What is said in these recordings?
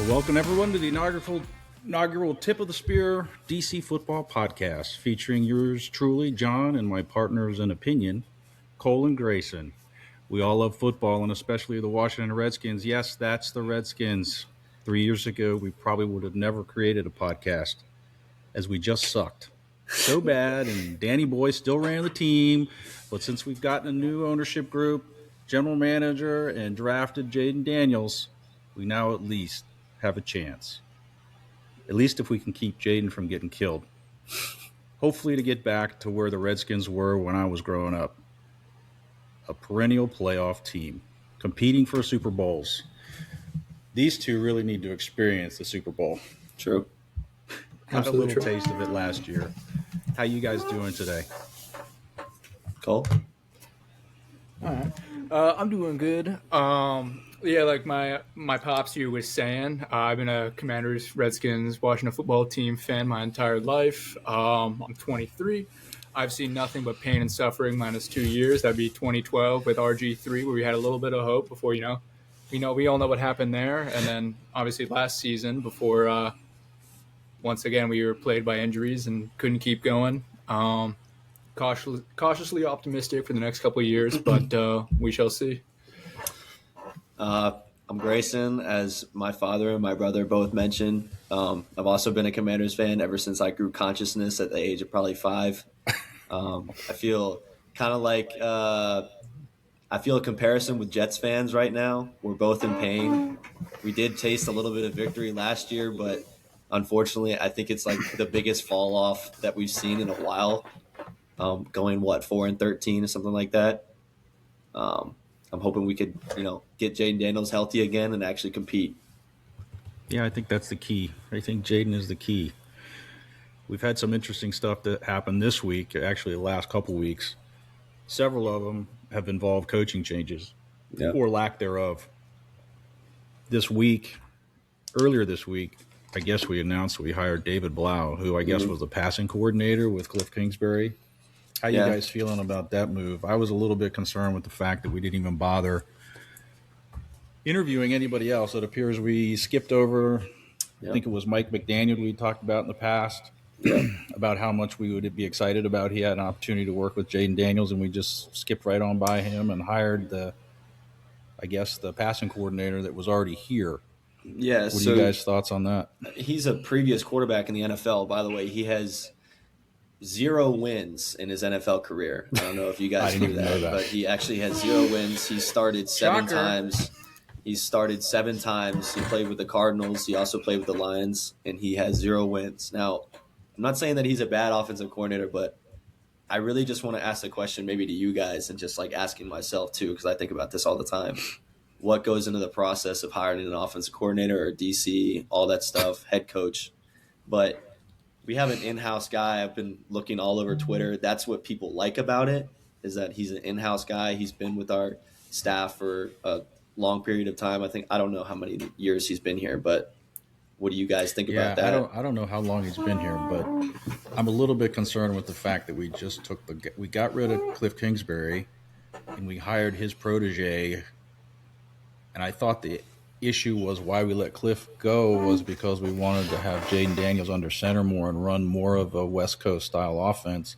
Welcome everyone to the inaugural Tip of the Spear DC Football Podcast, featuring yours truly, John, and my partners in opinion, Cole and Grayson. We all love football, and especially the Washington Redskins. Yes, that's the Redskins. 3 years ago, we probably would have never created a podcast, as we just sucked so bad, and Danny Boy still ran the team. But since we've gotten a new ownership group, general manager, and drafted Jaden Daniels, we now at least have a chance. At least if we can keep Jaden from getting killed. Hopefully to get back to where the Redskins were when I was growing up. A perennial playoff team, competing for Super Bowls. These two really need to experience the Super Bowl. True. Got a little taste of it last year. How you guys doing today? Cole? All right. I'm doing good. Yeah, like my pops here was saying, I've been a Commanders, Redskins, Washington football team fan my entire life. I'm 23. I've seen nothing but pain and suffering minus 2 years. That'd be 2012 with RG3, where we had a little bit of hope before, we all know what happened there. And then obviously last season before, once again, we were plagued by injuries and couldn't keep going. Cautiously optimistic for the next couple of years, but we shall see. I'm Grayson, as my father and my brother both mentioned. I've also been a Commanders fan ever since I grew consciousness at the age of probably 5. I feel kind of like I feel a comparison with Jets fans right now. We're both in pain. We did taste a little bit of victory last year, but unfortunately, I think it's like the biggest fall off that we've seen in a while. Going 4-13 or something like that. I'm hoping we could, get Jaden Daniels healthy again and actually compete. Yeah, I think that's the key. I think Jaden is the key. We've had some interesting stuff that happened this week, actually the last couple weeks. Several of them have involved coaching changes or lack thereof. Earlier this week, I guess we announced we hired David Blau, who I guess was the passing coordinator with Cliff Kingsbury. How you guys feeling about that move? I was a little bit concerned with the fact that we didn't even bother interviewing anybody else. It appears we skipped over, I think it was Mike McDaniel we talked about in the past, about how much we would be excited about. He had an opportunity to work with Jaden Daniels, and we just skipped right on by him and hired the passing coordinator that was already here. Yeah. What are you guys' thoughts on that? He's a previous quarterback in the NFL, by the way. He has 0 wins in his NFL career. I don't know if you guys knew that, but he actually has 0 wins. He started 7 times. He started 7 times. He played with the Cardinals. He also played with the Lions, and he has 0 wins. Now, I'm not saying that he's a bad offensive coordinator, but I really just want to ask the question maybe to you guys and just like asking myself too, because I think about this all the time. What goes into the process of hiring an offensive coordinator or DC, all that stuff, head coach. But we have an in-house guy. I've been looking all over Twitter. That's what people like about it, is that he's an in-house guy. He's been with our staff for a long period of time. I don't know how many years he's been here, but what do you guys think about that? I don't know how long he's been here, but I'm a little bit concerned with the fact that we just we got rid of Cliff Kingsbury and we hired his protege. And I thought the issue was why we let Cliff go was because we wanted to have Jaden Daniels under center more and run more of a West Coast style offense.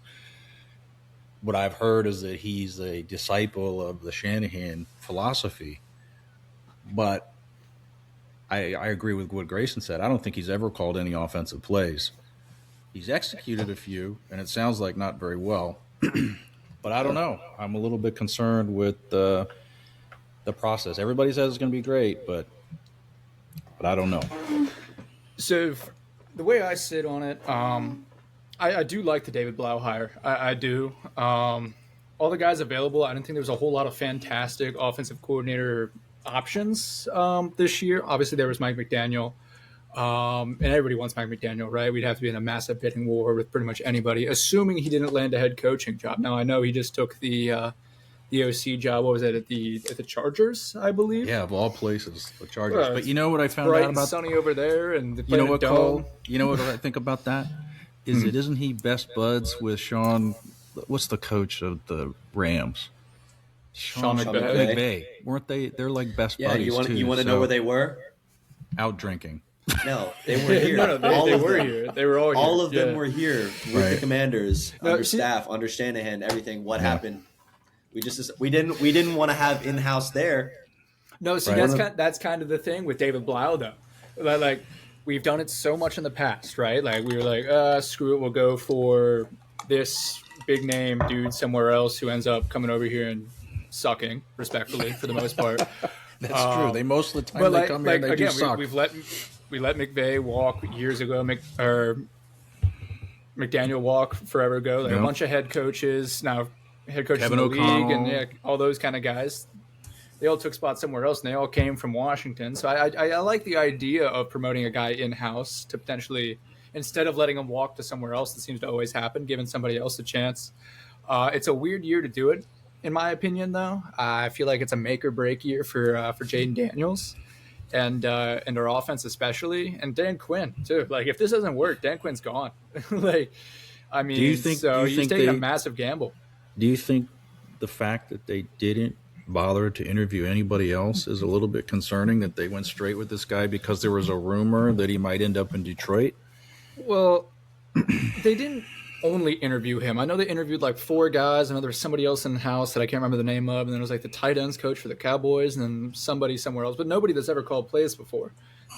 What I've heard is that he's a disciple of the Shanahan philosophy. But I agree with what Grayson said. I don't think he's ever called any offensive plays. He's executed a few, and it sounds like not very well. But I don't know. I'm a little bit concerned with the process. Everybody says it's going to be great, but I don't know. So the way I sit on it, I do like the David Blau hire. I do. All the guys available, I didn't think there was a whole lot of fantastic offensive coordinator options this year. Obviously, there was Mike McDaniel, and everybody wants Mike McDaniel, right? We'd have to be in a massive bidding war with pretty much anybody, assuming he didn't land a head coaching job. Now, I know he just took the OC job. What was it, at the Chargers, I believe? Yeah, of all places, the Chargers. But you know what I found out about? Sunny over there, and you know what, Cole? You know what I think about that? Isn't he best buds with Sean? What's the coach of the Rams? Sean McVay. Weren't they? They're like best buddies. You want to know where they were? out drinking. No, they were here. They were here. They were all here. All of them were here with the Commanders, under staff, under Shanahan, everything. What happened? We didn't want to have in-house there. No, see, that's kind of the thing with David Blau, though. Like, we've done it so much in the past, right? Like, we were like, screw it, we'll go for this big name dude somewhere else who ends up coming over here and sucking, respectfully, for the most part. That's true. They most of the time they come here and they again, do suck. We let McVay walk years ago, McDaniel walk forever ago. Like a bunch of head coaches, now head coaches Kevin in the O'Connell. league, and all those kind of guys. They all took spots somewhere else, and they all came from Washington. So I like the idea of promoting a guy in-house to potentially, instead of letting him walk to somewhere else, that seems to always happen, giving somebody else a chance. It's a weird year to do it, in my opinion, though. I feel like it's a make or break year for Jaden Daniels and our offense especially, and Dan Quinn too. Like, if this doesn't work, Dan Quinn's gone. Like, I mean, he's taking a massive gamble. Do you think the fact that they didn't bother to interview anybody else is a little bit concerning, that they went straight with this guy because there was a rumor that he might end up in Detroit? Well, they didn't only interview him. I know they interviewed like 4 guys. I know there was somebody else in the house that I can't remember the name of, and then it was like the tight ends coach for the Cowboys, and then somebody somewhere else, but nobody that's ever called plays before.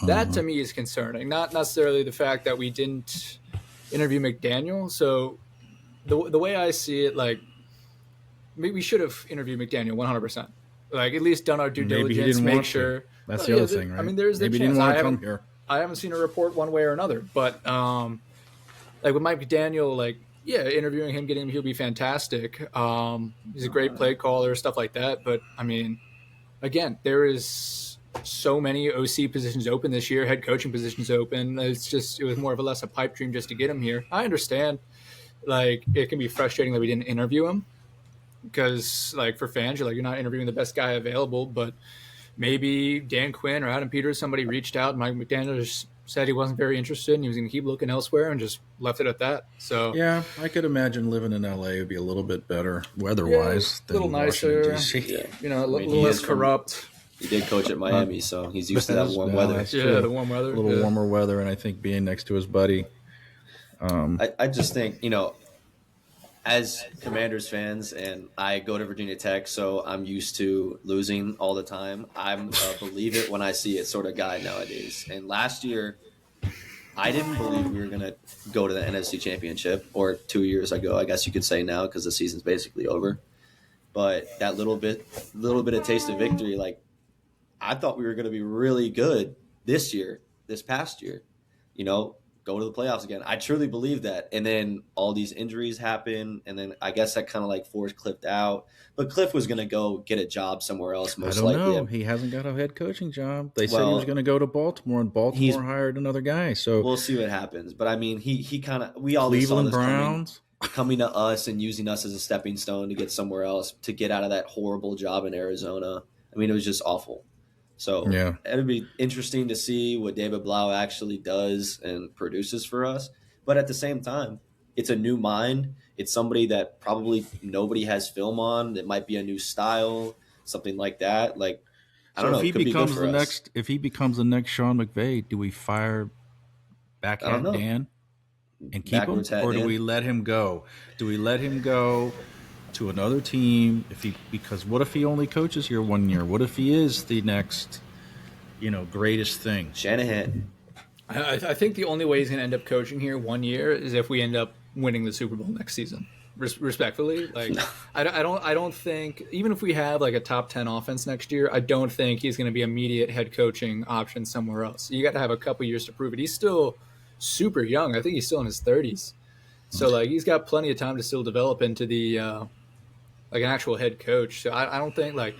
That to me is concerning. Not necessarily the fact that we didn't interview McDaniel. So the way I see it, like, we should have interviewed McDaniel 100%. Like, at least done our due diligence, make sure. That's the other thing, right? I mean, there's the Maybe chance. he didn't want to come here. I haven't seen a report one way or another, but like with Mike McDaniel, like, yeah, interviewing him, getting him, he'll be fantastic. He's a great play caller, stuff like that. But I mean, again, there is so many OC positions open this year, head coaching positions open. It was more of a less a pipe dream just to get him here. I understand, like, it can be frustrating that we didn't interview him because, like, for fans, you're not interviewing the best guy available, but maybe Dan Quinn or Adam Peters, somebody reached out, and Mike McDaniel just said he wasn't very interested and he was going to keep looking elsewhere and just left it at that. So yeah, I could imagine living in LA would be a little bit better weather-wise, a little nicer, Yeah. A little less corrupt. He did coach at Miami, so he's used to that warm weather. Yeah, the warm weather. A little warmer weather, and I think being next to his buddy. I just think, as Commanders fans, and I go to Virginia Tech, so I'm used to losing all the time. I'm a believe it when I see it sort of guy nowadays. And last year, I didn't believe we were going to go to the NFC Championship, or 2 years ago, I guess you could say now, because the season's basically over. But that little bit of taste of victory, like, I thought we were going to be really good this past year, go to the playoffs again. I truly believe that. And then all these injuries happen, and then I guess that kind of like forced Cliff out. But Cliff was going to go get a job somewhere else, most likely. I don't know. He hasn't got a head coaching job. They said he was going to go to Baltimore, and Baltimore hired another guy. So we'll see what happens. But I mean, he kind of, we all saw this Browns coming to us and using us as a stepping stone to get somewhere else, to get out of that horrible job in Arizona. I mean, it was just awful. So it'll be interesting to see what David Blau actually does and produces for us. But at the same time, it's a new mind. It's somebody that probably nobody has film on. It might be a new style, something like that. Like, I don't know. If he becomes the next Sean McVay, do we fire backhand Dan and keep him, or do we let him go? Do we let him go to another team because what if he only coaches here 1 year? What if he is the next, greatest thing? Shanahan. I think the only way he's going to end up coaching here 1 year is if we end up winning the Super Bowl next season. Respectfully, like, I don't think, even if we have like a top 10 offense next year, I don't think he's going to be immediate head coaching option somewhere else. You got to have a couple years to prove it. He's still super young. I think he's still in his 30s. So like, he's got plenty of time to still develop into the like an actual head coach. So I don't think, like,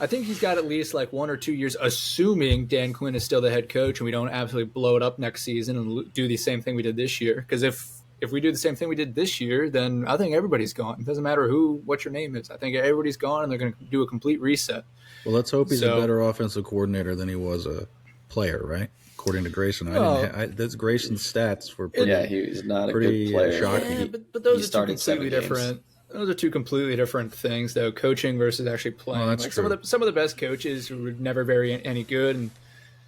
I think he's got at least like 1 or 2 years, assuming Dan Quinn is still the head coach and we don't absolutely blow it up next season and do the same thing we did this year. Because if we do the same thing we did this year, then I think everybody's gone. It doesn't matter what your name is. I think everybody's gone and they're going to do a complete reset. Well, let's hope he's a better offensive coordinator than he was a player, right? According to Grayson, that's Grayson's stats were pretty. Yeah, he was not a good player. Shocking. Yeah, but those are two completely different. Those are two completely different things, though. Coaching versus actually playing. Well, that's like true. Some of the best coaches were never any good, and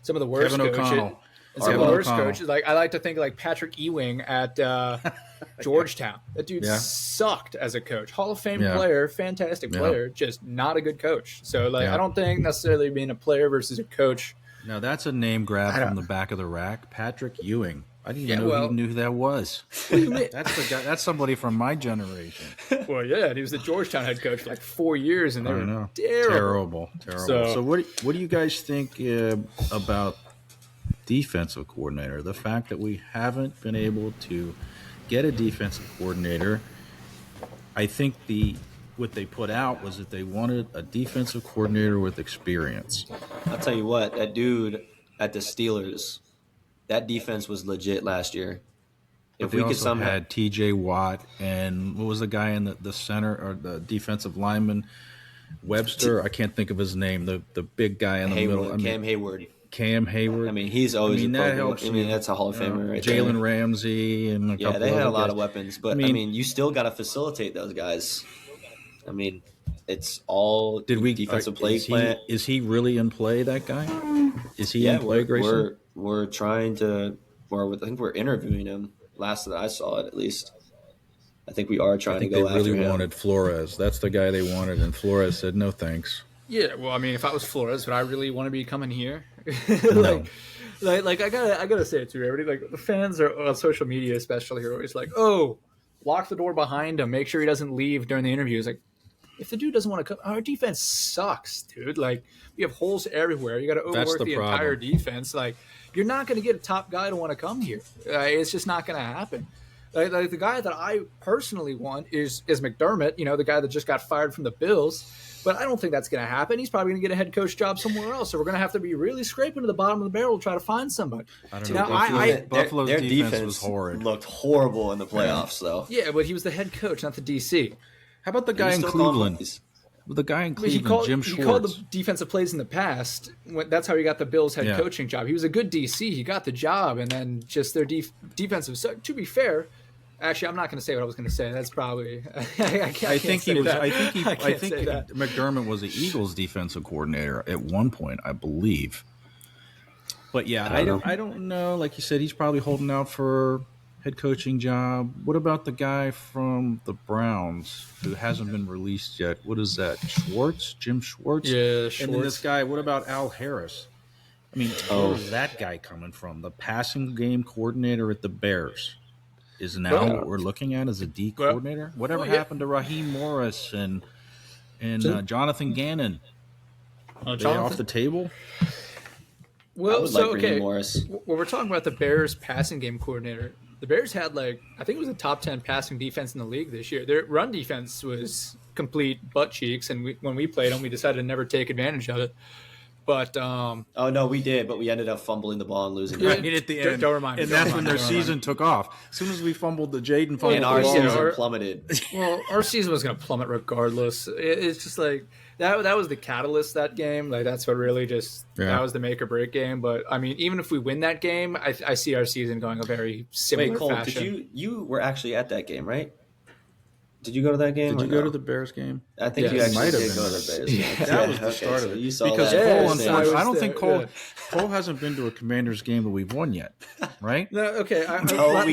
some of the worst Kevin coaches. O'Connell. And some of the worst coaches, like I like to think like Patrick Ewing at Georgetown. That dude sucked as a coach. Hall of Fame player, fantastic player, just not a good coach. So like I don't think necessarily being a player versus a coach. Now that's a name grab from the back of the rack. Patrick Ewing. I didn't even know he knew who that was. That's the guy. That's somebody from my generation. Well, yeah, and he was the Georgetown head coach for like 4 years, and they were terrible. So what do you guys think about defensive coordinator? The fact that we haven't been able to get a defensive coordinator. I think what they put out was that they wanted a defensive coordinator with experience. I'll tell you what, that dude at the Steelers, that defense was legit last year. If we could somehow had T.J. Watt and what was the guy in the center or the defensive lineman, Webster? I can't think of his name. The big guy in the middle. Cam Hayward. I mean, he's always that helps. I mean, that's a Hall of Famer, right? Jalen Ramsey and a couple. They had a lot of weapons, but I mean, you still got to facilitate those guys. I mean, it's all defensive play plan. Is he really in play? That guy? Is he in play, Grayson? We're trying to. I think we're interviewing him. Last that I saw it, at least. I think we are trying to go after him. They really wanted Flores. That's the guy they wanted, and Flores said no thanks. Yeah, well, I mean, if I was Flores, would I really want to be coming here? No. like I gotta say it to everybody. Like the fans are on social media, especially, are always like, "Oh, lock the door behind him. Make sure he doesn't leave during the interviews." Like, if the dude doesn't want to come, our defense sucks, dude. Like, we have holes everywhere. You got to overwork the entire defense. Like, you're not going to get a top guy to want to come here. It's just not going to happen. Like the guy that I personally want is McDermott. The guy that just got fired from the Bills. But I don't think that's going to happen. He's probably going to get a head coach job somewhere else. So we're going to have to be really scraping to the bottom of the barrel to try to find somebody. I don't know. Buffalo's their defense was horrid. Looked horrible in the playoffs, though. Yeah, but he was the head coach, not the DC. How about the guy in Cleveland? Jim Schwartz. He called the defensive plays in the past. That's how he got the Bills head coaching job. He was a good DC. He got the job, and then just their defensive. So, to be fair, actually, I'm not going to say what I was going to say. That's probably. I think McDermott was the Eagles' defensive coordinator at one point, I believe. But yeah, I don't know. Like you said, he's probably holding out for head coaching job. What about the guy from the Browns who hasn't been released yet? What is that? Jim Schwartz? Yeah, Schwartz. And then this guy, what about Al Harris? I mean, where is that guy coming from? The passing game coordinator at the Bears is now what we're looking at as a D coordinator? Whatever happened to Raheem Morris and Jonathan Gannon? Are they off the table? Well, Morris. When we're talking about the Bears passing game coordinator, the Bears had I think it was a top 10 passing defense in the league this year. Their run defense was complete butt cheeks, and when we played them, we decided to never take advantage of it. But oh no, we did, but we ended up fumbling the ball and losing. Right at the end, don't remind me. And that's when their season took off. As soon as we fumbled and our season plummeted. Well, our season was going to plummet regardless. It's just like that was the catalyst, that game. Like that's what really that was the make or break game. But I mean, even if we win that game, I see our season going a very similar Cole, fashion. you were actually at that game, right? Did you go to that game? Did you go to the Bears game? I think you actually did go to the Bears game. That was the start of it. You saw because that. I don't think Cole hasn't been to a Commanders game that we've won yet, right? No, okay.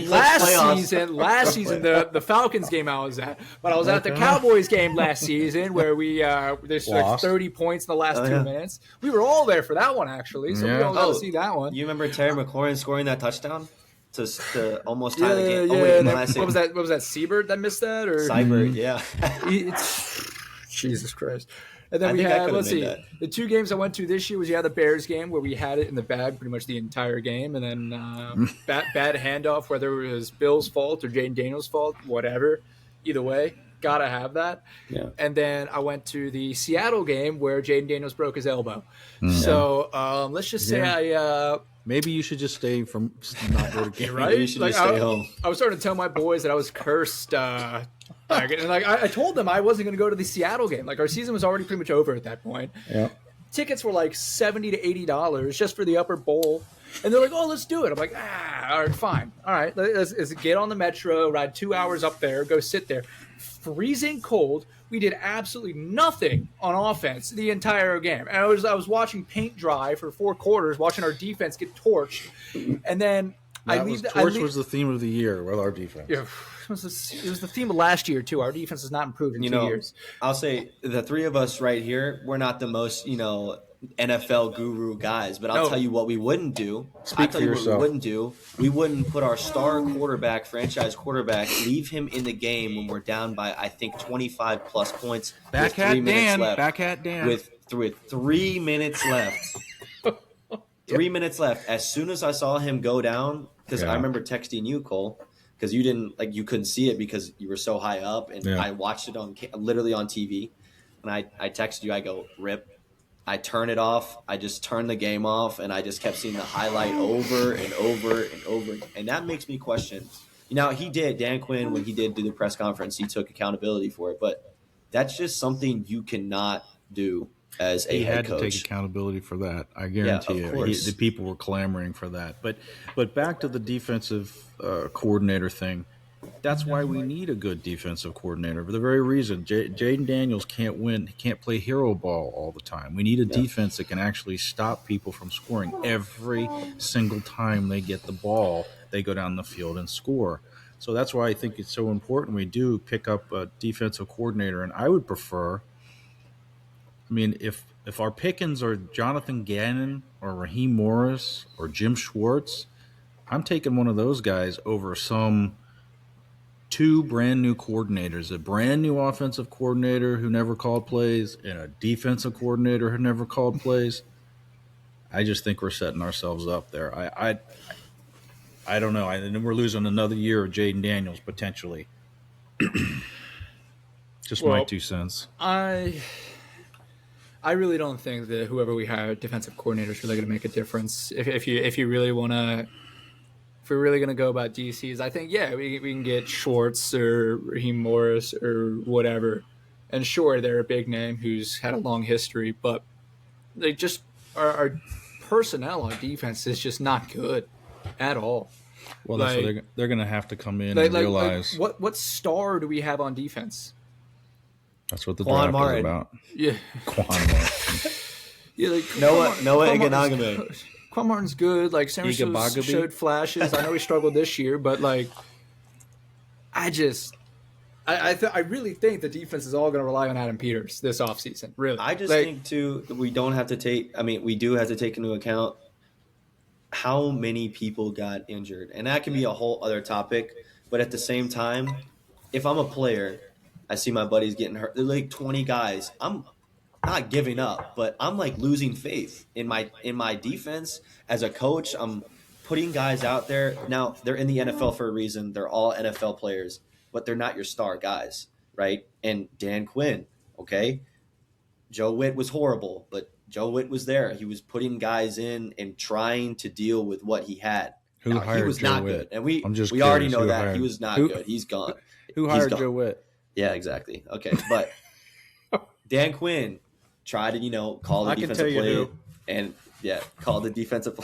Last season, the Falcons game I was at, but I was at the Cowboys game last season where we there's like 30 points in the last 2 minutes. We were all there for that one actually, so we all got to see that one. You remember Terry McLaurin scoring that touchdown? To almost tie the game. What was that? What was that? Seibert that missed that, or Seibert? Yeah. Jesus Christ. And then we had, the 2 games I went to this year was the Bears game where we had it in the bag pretty much the entire game, and then bad handoff, whether it was Bill's fault or Jaden Daniels' fault, whatever. Either way, gotta have that. Yeah. And then I went to the Seattle game where Jaden Daniels broke his elbow. So let's just say maybe you should just stay from not go to game. Right? Maybe you should just stay home. I was starting to tell my boys that I was cursed. And I told them I wasn't going to go to the Seattle game. Like our season was already pretty much over at that point. Yeah. Tickets were like $70 to $80 just for the upper bowl. And they're like, oh, let's do it. I'm like, all right, fine. All right, let's get on the metro, ride 2 hours up there, go sit there. Freezing cold. We did absolutely nothing on offense the entire game. And I was watching paint dry for 4 quarters, watching our defense get torched. And then Torch was the theme of the year with our defense. Yeah, it was the theme of last year, too. Our defense has not improved in 2 years. I'll say the three of us right here, we're not the most, NFL guru guys, but I'll tell you what we wouldn't do. Speak for yourself. We wouldn't do. We wouldn't put our star quarterback, franchise quarterback, leave him in the game when we're down by, I think, 25 plus points. Back hat Dan. With 3 minutes left. 3 minutes left. As soon as I saw him go down, because I remember texting you, Cole, because you couldn't see it because you were so high up, and I watched it literally on TV, and I texted you. I go, rip. I turn it off. I just turn the game off, and I just kept seeing the highlight over and over and over. And that makes me question. Dan Quinn, when he did do the press conference, he took accountability for it. But that's just something you cannot do as a head coach. He had to take accountability for that. I guarantee you. The people were clamoring for that. But back to the defensive coordinator thing. That's why we need a good defensive coordinator for the very reason Jaden Daniels can't win. He can't play hero ball all the time. We need a defense that can actually stop people from scoring every single time they get the ball. They go down the field and score. So that's why I think it's so important we do pick up a defensive coordinator. And I would prefer, if our pickings are Jonathan Gannon or Raheem Morris or Jim Schwartz, I'm taking one of those guys over some 2 brand new coordinators, a brand new offensive coordinator who never called plays and a defensive coordinator who never called plays. I just think we're setting ourselves up there. I don't know. And then we're losing another year of Jaden Daniels potentially. Just my 2 cents. I really don't think that whoever we hire, defensive coordinator, is really going to make a difference. If you really want to. If we're really going to go about DCs, I think, we can get Schwartz or Raheem Morris or whatever. And sure, they're a big name who's had a long history, but they just our personnel on defense is just not good at all. Well, that's what they're going to have to come in and realize. What star do we have on defense? That's what the draft is about. Yeah. Quan Martin. Noah Iganagame. Quan Martin's good. Samuel showed flashes. I know he struggled this year, but I really think the defense is all going to rely on Adam Peters this offseason. Really, I just think too that we don't have to take. We do have to take into account how many people got injured, and that can be a whole other topic. But at the same time, if I'm a player, I see my buddies getting hurt. They're 20 guys. I'm not giving up, but I'm losing faith in my defense. As a coach, I'm putting guys out there. Now, they're in the NFL for a reason. They're all NFL players, but they're not your star guys, right? And Dan Quinn, okay? Joe Witt was horrible, but Joe Witt was there. He was putting guys in and trying to deal with what he had. He was Joe not Witt? Good. And we curious, already know that. He was not good. He's gone. Who hired Joe Witt? Yeah, exactly. Okay, but Dan Quinn tried to, call the defensive play and call the defensive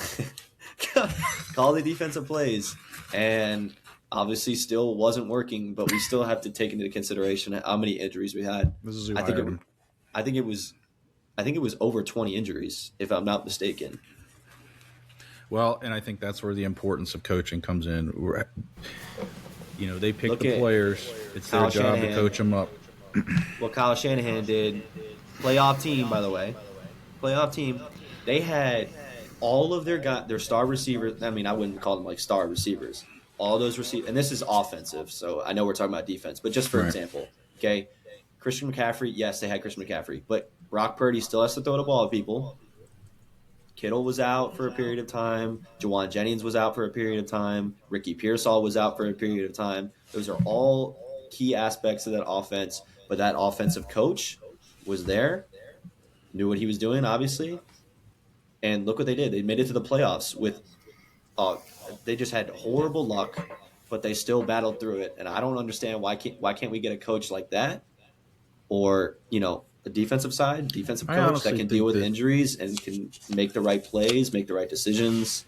call the defensive plays, and obviously still wasn't working. But we still have to take into consideration how many injuries we had. This is who I think it was over 20 injuries, if I'm not mistaken. Well, and I think that's where the importance of coaching comes in. They pick the players. It's their job to coach them up. What Kyle Shanahan did, playoff team, by the way, they had all of their star receivers. I wouldn't call them star receivers. All those receivers, and this is offensive, so I know we're talking about defense, but just for example, okay, Christian McCaffrey, yes, they had Christian McCaffrey, but Brock Purdy still has to throw the ball at people. Kittle was out for a period of time. Jawan Jennings was out for a period of time. Ricky Pearsall was out for a period of time. Those are all key aspects of that offense, but that offensive coach was there, knew what he was doing, obviously, and look what they did. They made it to the playoffs with they just had horrible luck, but they still battled through it, and I don't understand why can't we get a coach like that, or a defensive coach that can deal with injuries and can make the right plays, make the right decisions.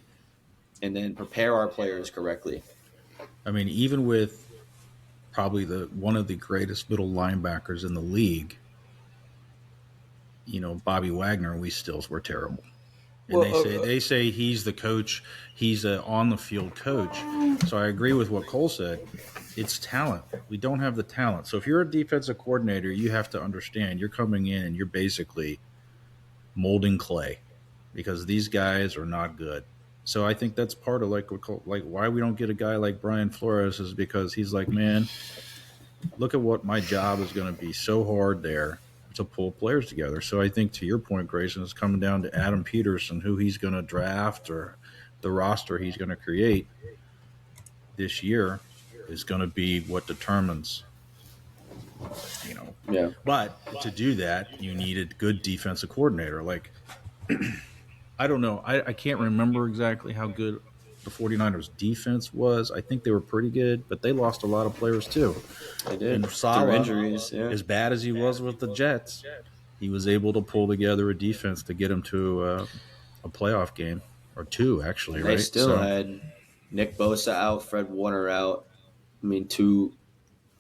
and then prepare our players correctly. I mean, even with probably one of the greatest middle linebackers in the league, Bobby Wagner, we still were terrible. And they say he's the coach. He's an on the field coach. So I agree with what Cole said. It's talent. We don't have the talent. So if you're a defensive coordinator, you have to understand you're coming in and you're basically molding clay because these guys are not good. So I think that's part of like why we don't get a guy like Brian Flores is because he's like, man, look at what my job is going to be so hard there to pull players together. So I think to your point, Grayson, it's coming down to Adam Peterson, who he's going to draft or the roster he's going to create this year is going to be what determines, Yeah. But to do that, you need a good defensive coordinator. Like, I don't know. I can't remember exactly how good the 49ers defense was. I think they were pretty good, but they lost a lot of players too. They did. And Saleh, injuries, yeah. As bad as he was with the Jets, he was able to pull together a defense to get him to a playoff game or two, actually. They right? still had Nick Bosa out, Fred Warner out. I mean, 2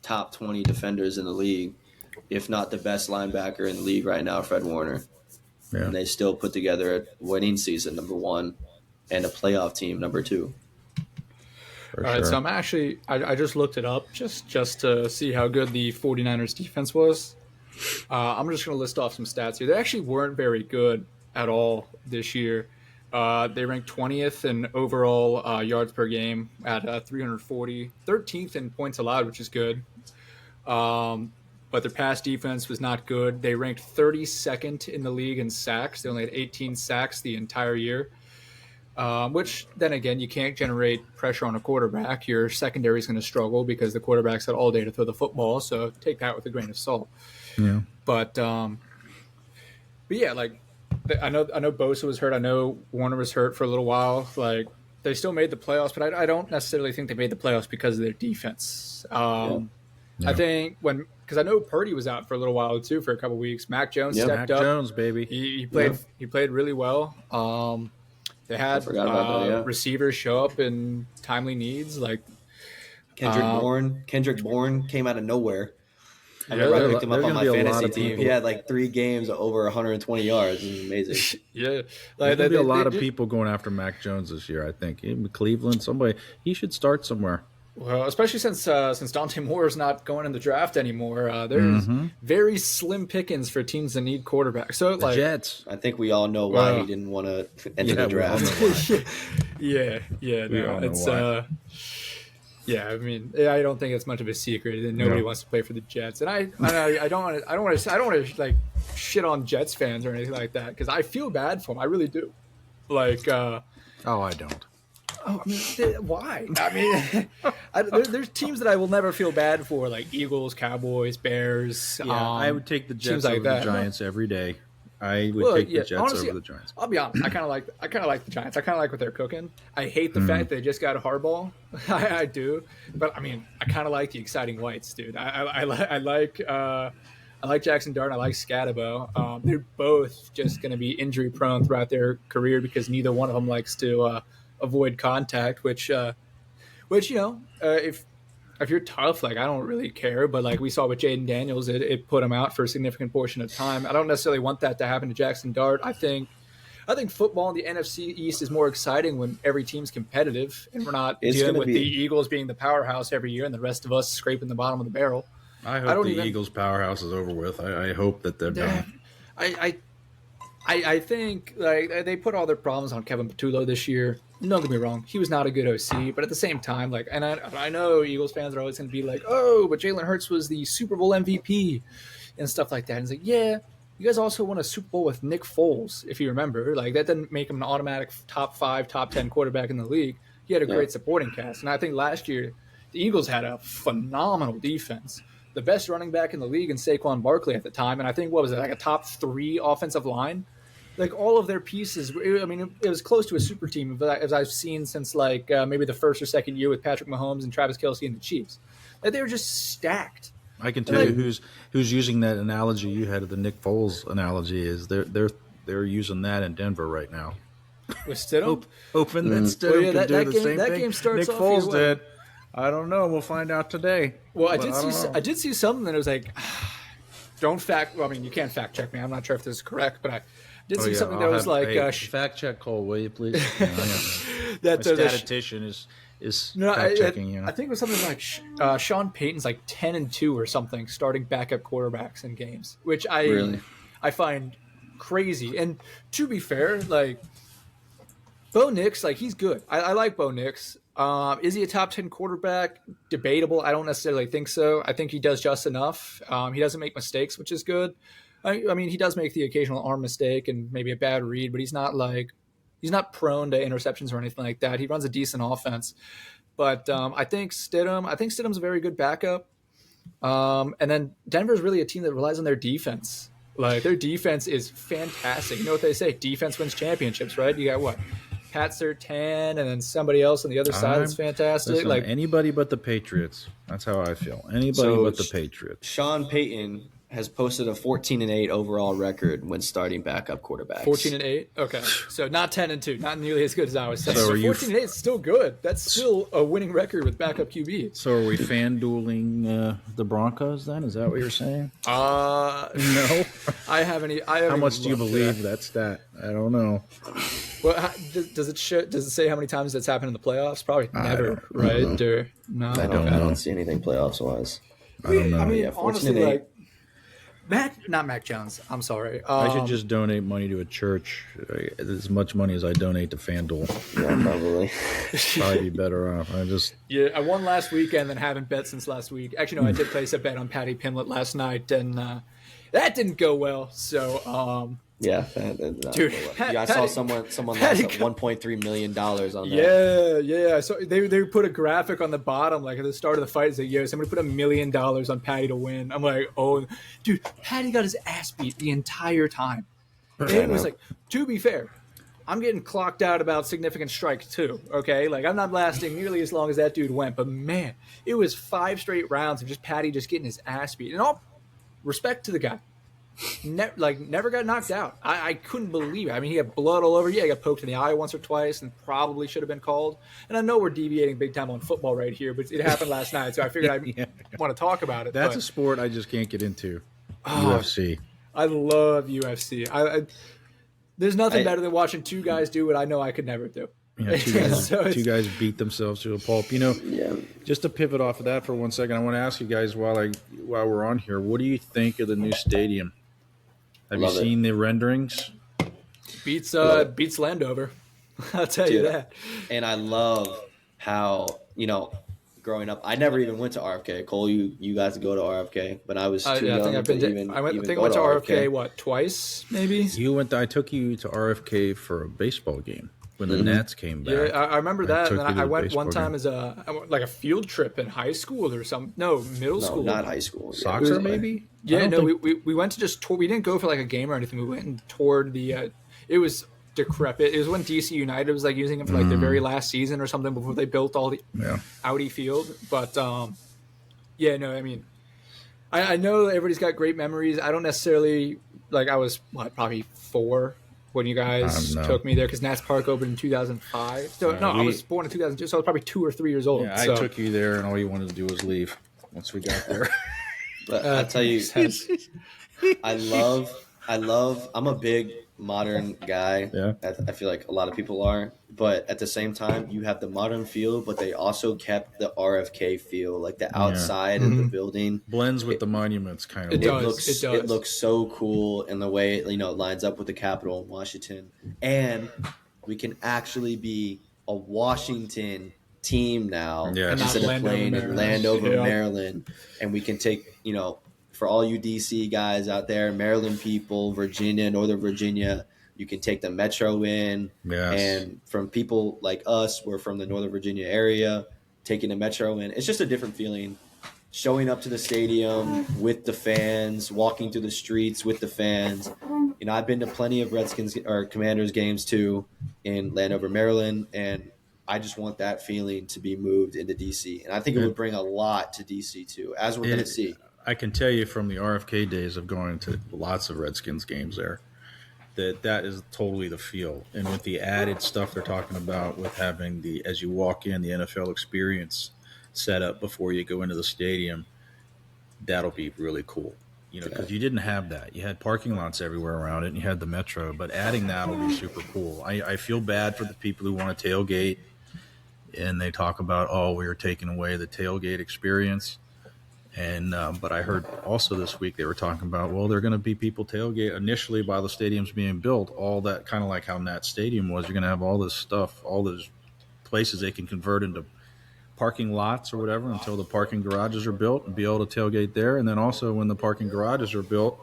top 20 defenders in the league, if not the best linebacker in the league right now, Fred Warner. Yeah. And they still put together a winning season, number 1, and a playoff team, number 2. All right, so I'm actually I just looked it up just to see how good the 49ers defense was. I'm just going to list off some stats here. They actually weren't very good at all this year. They ranked 20th in overall yards per game at 340, 13th in points allowed, which is good. But their pass defense was not good. They ranked 32nd in the league in sacks. They only had 18 sacks the entire year. Which, then again, you can't generate pressure on a quarterback. Your secondary is going to struggle because the quarterback's got all day to throw the football, so take that with a grain of salt. Yeah. But yeah, like, I know Bosa was hurt. I know Warner was hurt for a little while. Like, they still made the playoffs, but I don't necessarily think they made the playoffs because of their defense. I think because I know Purdy was out for a little while too, for a couple weeks. Mac Jones stepped up. Mac Jones, baby. He played really well. They had receivers show up in timely needs, like Kendrick Bourne came out of nowhere. I picked him up on my fantasy team. He had like 3 games of over 120 yards. It was amazing. Yeah, there's gonna be a lot of people going after Mac Jones this year. I think in Cleveland, he should start somewhere. Well, especially since Dante Moore is not going in the draft anymore, there's very slim pickings for teams that need quarterbacks. So the Jets. I think we all know why he didn't want to enter the draft. I mean, I don't think it's much of a secret that nobody wants to play for the Jets, and I don't want to like shit on Jets fans or anything like that because I feel bad for them. I really do. Like, I don't. Oh, I mean, why? I mean, there's teams that I will never feel bad for, like Eagles, Cowboys, Bears. Yeah, I would take the Jets over the Giants every day. I would take the Jets honestly, over the Giants. I'll be honest. I kind of like the Giants. I kind of like what they're cooking. I hate the fact they just got a Harbaugh. I do, but I mean, I kind of like the exciting whites, dude. I like Jackson Dart. I like Scatabo. They're both just going to be injury prone throughout their career because neither one of them likes to avoid contact. Which if you're tough, like I don't really care, but like we saw with Jaden Daniels, it put him out for a significant portion of time. I don't necessarily want that to happen to Jackson Dart. I think football in the NFC East is more exciting when every team's competitive and we're not dealing with the Eagles being the powerhouse every year and the rest of us scraping the bottom of the barrel. I hope the Eagles' powerhouse is over with. I hope that they're done. I think like they put all their problems on Kevin Patullo this year. Don't get me wrong, he was not a good OC, but at the same time, like, and I know Eagles fans are always going to be like, oh, but Jalen Hurts was the Super Bowl MVP and stuff like that. And it's like, yeah, you guys also won a Super Bowl with Nick Foles, if you remember. Like, that didn't make him an automatic top 5, top 10 quarterback in the league. He had a great supporting cast, and I think last year the Eagles had a phenomenal defense. The best running back in the league in Saquon Barkley at the time, and I think, what was it, like a top 3 offensive line? Like all of their pieces, I mean, it was close to a super team, as I've seen since like maybe the first or second year with Patrick Mahomes and Travis Kelce and the Chiefs. Like they were just stacked. I can tell you who's using that analogy you had of the Nick Foles analogy is they're using that in Denver right now. With Stidham? Hoping that Stidham can do the same that thing game starts Nick off Foles either way. did. I don't know. We'll find out today. Well, I But did see something that was like, well, I mean, you can't fact check me. I'm not sure if this is correct, but I did see something that was like fact check Cole, will you please? that My statistician is fact checking you. I think it was something like Sean Payton's like 10-2 or something, starting backup quarterbacks in games, which I find crazy. And to be fair, like Bo Nix, like he's good. I like Bo Nix. Is he a top 10 quarterback? Debatable. I don't necessarily think so. I think he does just enough. He doesn't make mistakes, which is good. I mean, he does make the occasional arm mistake and maybe a bad read, but he's not prone to interceptions or anything like that. He runs a decent offense. But I think Stidham's a very good backup. And then Denver's really a team that relies on their defense. Like their defense is fantastic. You know what they say? Defense wins championships, right? You got what? Pat Surtain, and then somebody else on the other side that's fantastic. Listen, like anybody but the Patriots. That's how I feel. Anybody but the Patriots. Sean Payton has posted a 14-8 overall record when starting backup quarterbacks. 14-8. Okay, so not 10-2, not nearly as good as I was saying. So 14-8 is still good. That's still a winning record with backup QB. So are we fan-dueling the Broncos then? Is that what you're saying? No. I haven't. How much do you believe that stat? I don't know. Well, does it say how many times that's happened in the playoffs? Probably never, right? Or, no, I don't see anything playoffs wise. I don't know. I mean, honestly, like not Mac Jones. I'm sorry. I should just donate money to a church. As much money as I donate to FanDuel. Yeah, probably. Probably be better off. I won last weekend and haven't bet since last week. Actually, no, I did place a bet on Patty Pimlet last night, and that didn't go well. So. Yeah, dude. I saw someone lost $1.3 million on that. Yeah. So they put a graphic on the bottom, like at the start of the fight. It's like, somebody put $1 million on Patty to win. I'm like, oh, dude, Patty got his ass beat the entire time. It was like, to be fair, I'm getting clocked out about significant strikes too. Okay, like I'm not lasting nearly as long as that dude went, but man, it was 5 straight rounds of just Patty just getting his ass beat. And all respect to the guy. Never got knocked out. I couldn't believe it. I mean, he had blood all over. Yeah, he got poked in the eye once or twice and probably should have been called. And I know we're deviating big time on football right here, but it happened last night, so I figured I want to talk about it. That's a sport I just can't get into. UFC. I love UFC. There's nothing better than watching two guys do what I know I could never do. Yeah, two guys beat themselves to a pulp. Just to pivot off of that for 1 second, I want to ask you guys while we're on here, what do you think of the new stadium? Have you seen the renderings? Beats Landover. I'll tell you that. And I love how, growing up, I never even went to RFK. Cole, you guys go to RFK, but I was too young to even I went to RFK, twice, maybe? I took you to RFK for a baseball game when the Nats came back. Yeah, I remember that. And then I went one time as a field trip in high school or something. No, middle school. Not high school. Soccer, maybe? Yeah, no, we went to just tour. We didn't go for like a game or anything. We went and toured the it was decrepit. It was when DC United was like using it for like their very last season or something before they built all the Audi field. But I mean, I know everybody's got great memories. I don't necessarily I was probably 4 when you guys took me there because Nats Park opened in 2005. So I was born in 2002, so I was probably 2 or 3 years old. Yeah, I took you there, and all you wanted to do was leave once we got there. But I tell you, I love. I'm a big modern guy. Yeah. I feel like a lot of people are, but at the same time, you have the modern feel, but they also kept the RFK feel, like the outside of the building blends with the monuments, kind of. It looks so cool in the way it lines up with the Capitol in Washington, and we can actually be a Washington team now instead of playing in Landover, Maryland, and we can take for all you DC guys out there, Maryland people, Virginia, Northern Virginia, you can take the Metro in. Yes. And from people like us, we're from the Northern Virginia area, taking the Metro in. It's just a different feeling. Showing up to the stadium with the fans, walking through the streets with the fans. I've been to plenty of Redskins or Commanders games too in Landover, Maryland, and I just want that feeling to be moved into DC. And I think it would bring a lot to DC too, as we're going to see. I can tell you from the RFK days of going to lots of Redskins games there, that is totally the feel. And with the added stuff they're talking about with having the, as you walk in, the NFL experience set up before you go into the stadium, that'll be really cool. Because you didn't have that. You had parking lots everywhere around it, and you had the metro. But adding that will be super cool. I feel bad for the people who want to tailgate, and they talk about, oh, we were taking away the tailgate experience. And but I heard also this week they were talking about, well, there are going to be people tailgate initially while the stadium's being built. All that kind of like how Nat Stadium was. You're going to have all this stuff, all those places they can convert into parking lots or whatever until the parking garages are built and be able to tailgate there. And then also when the parking garages are built,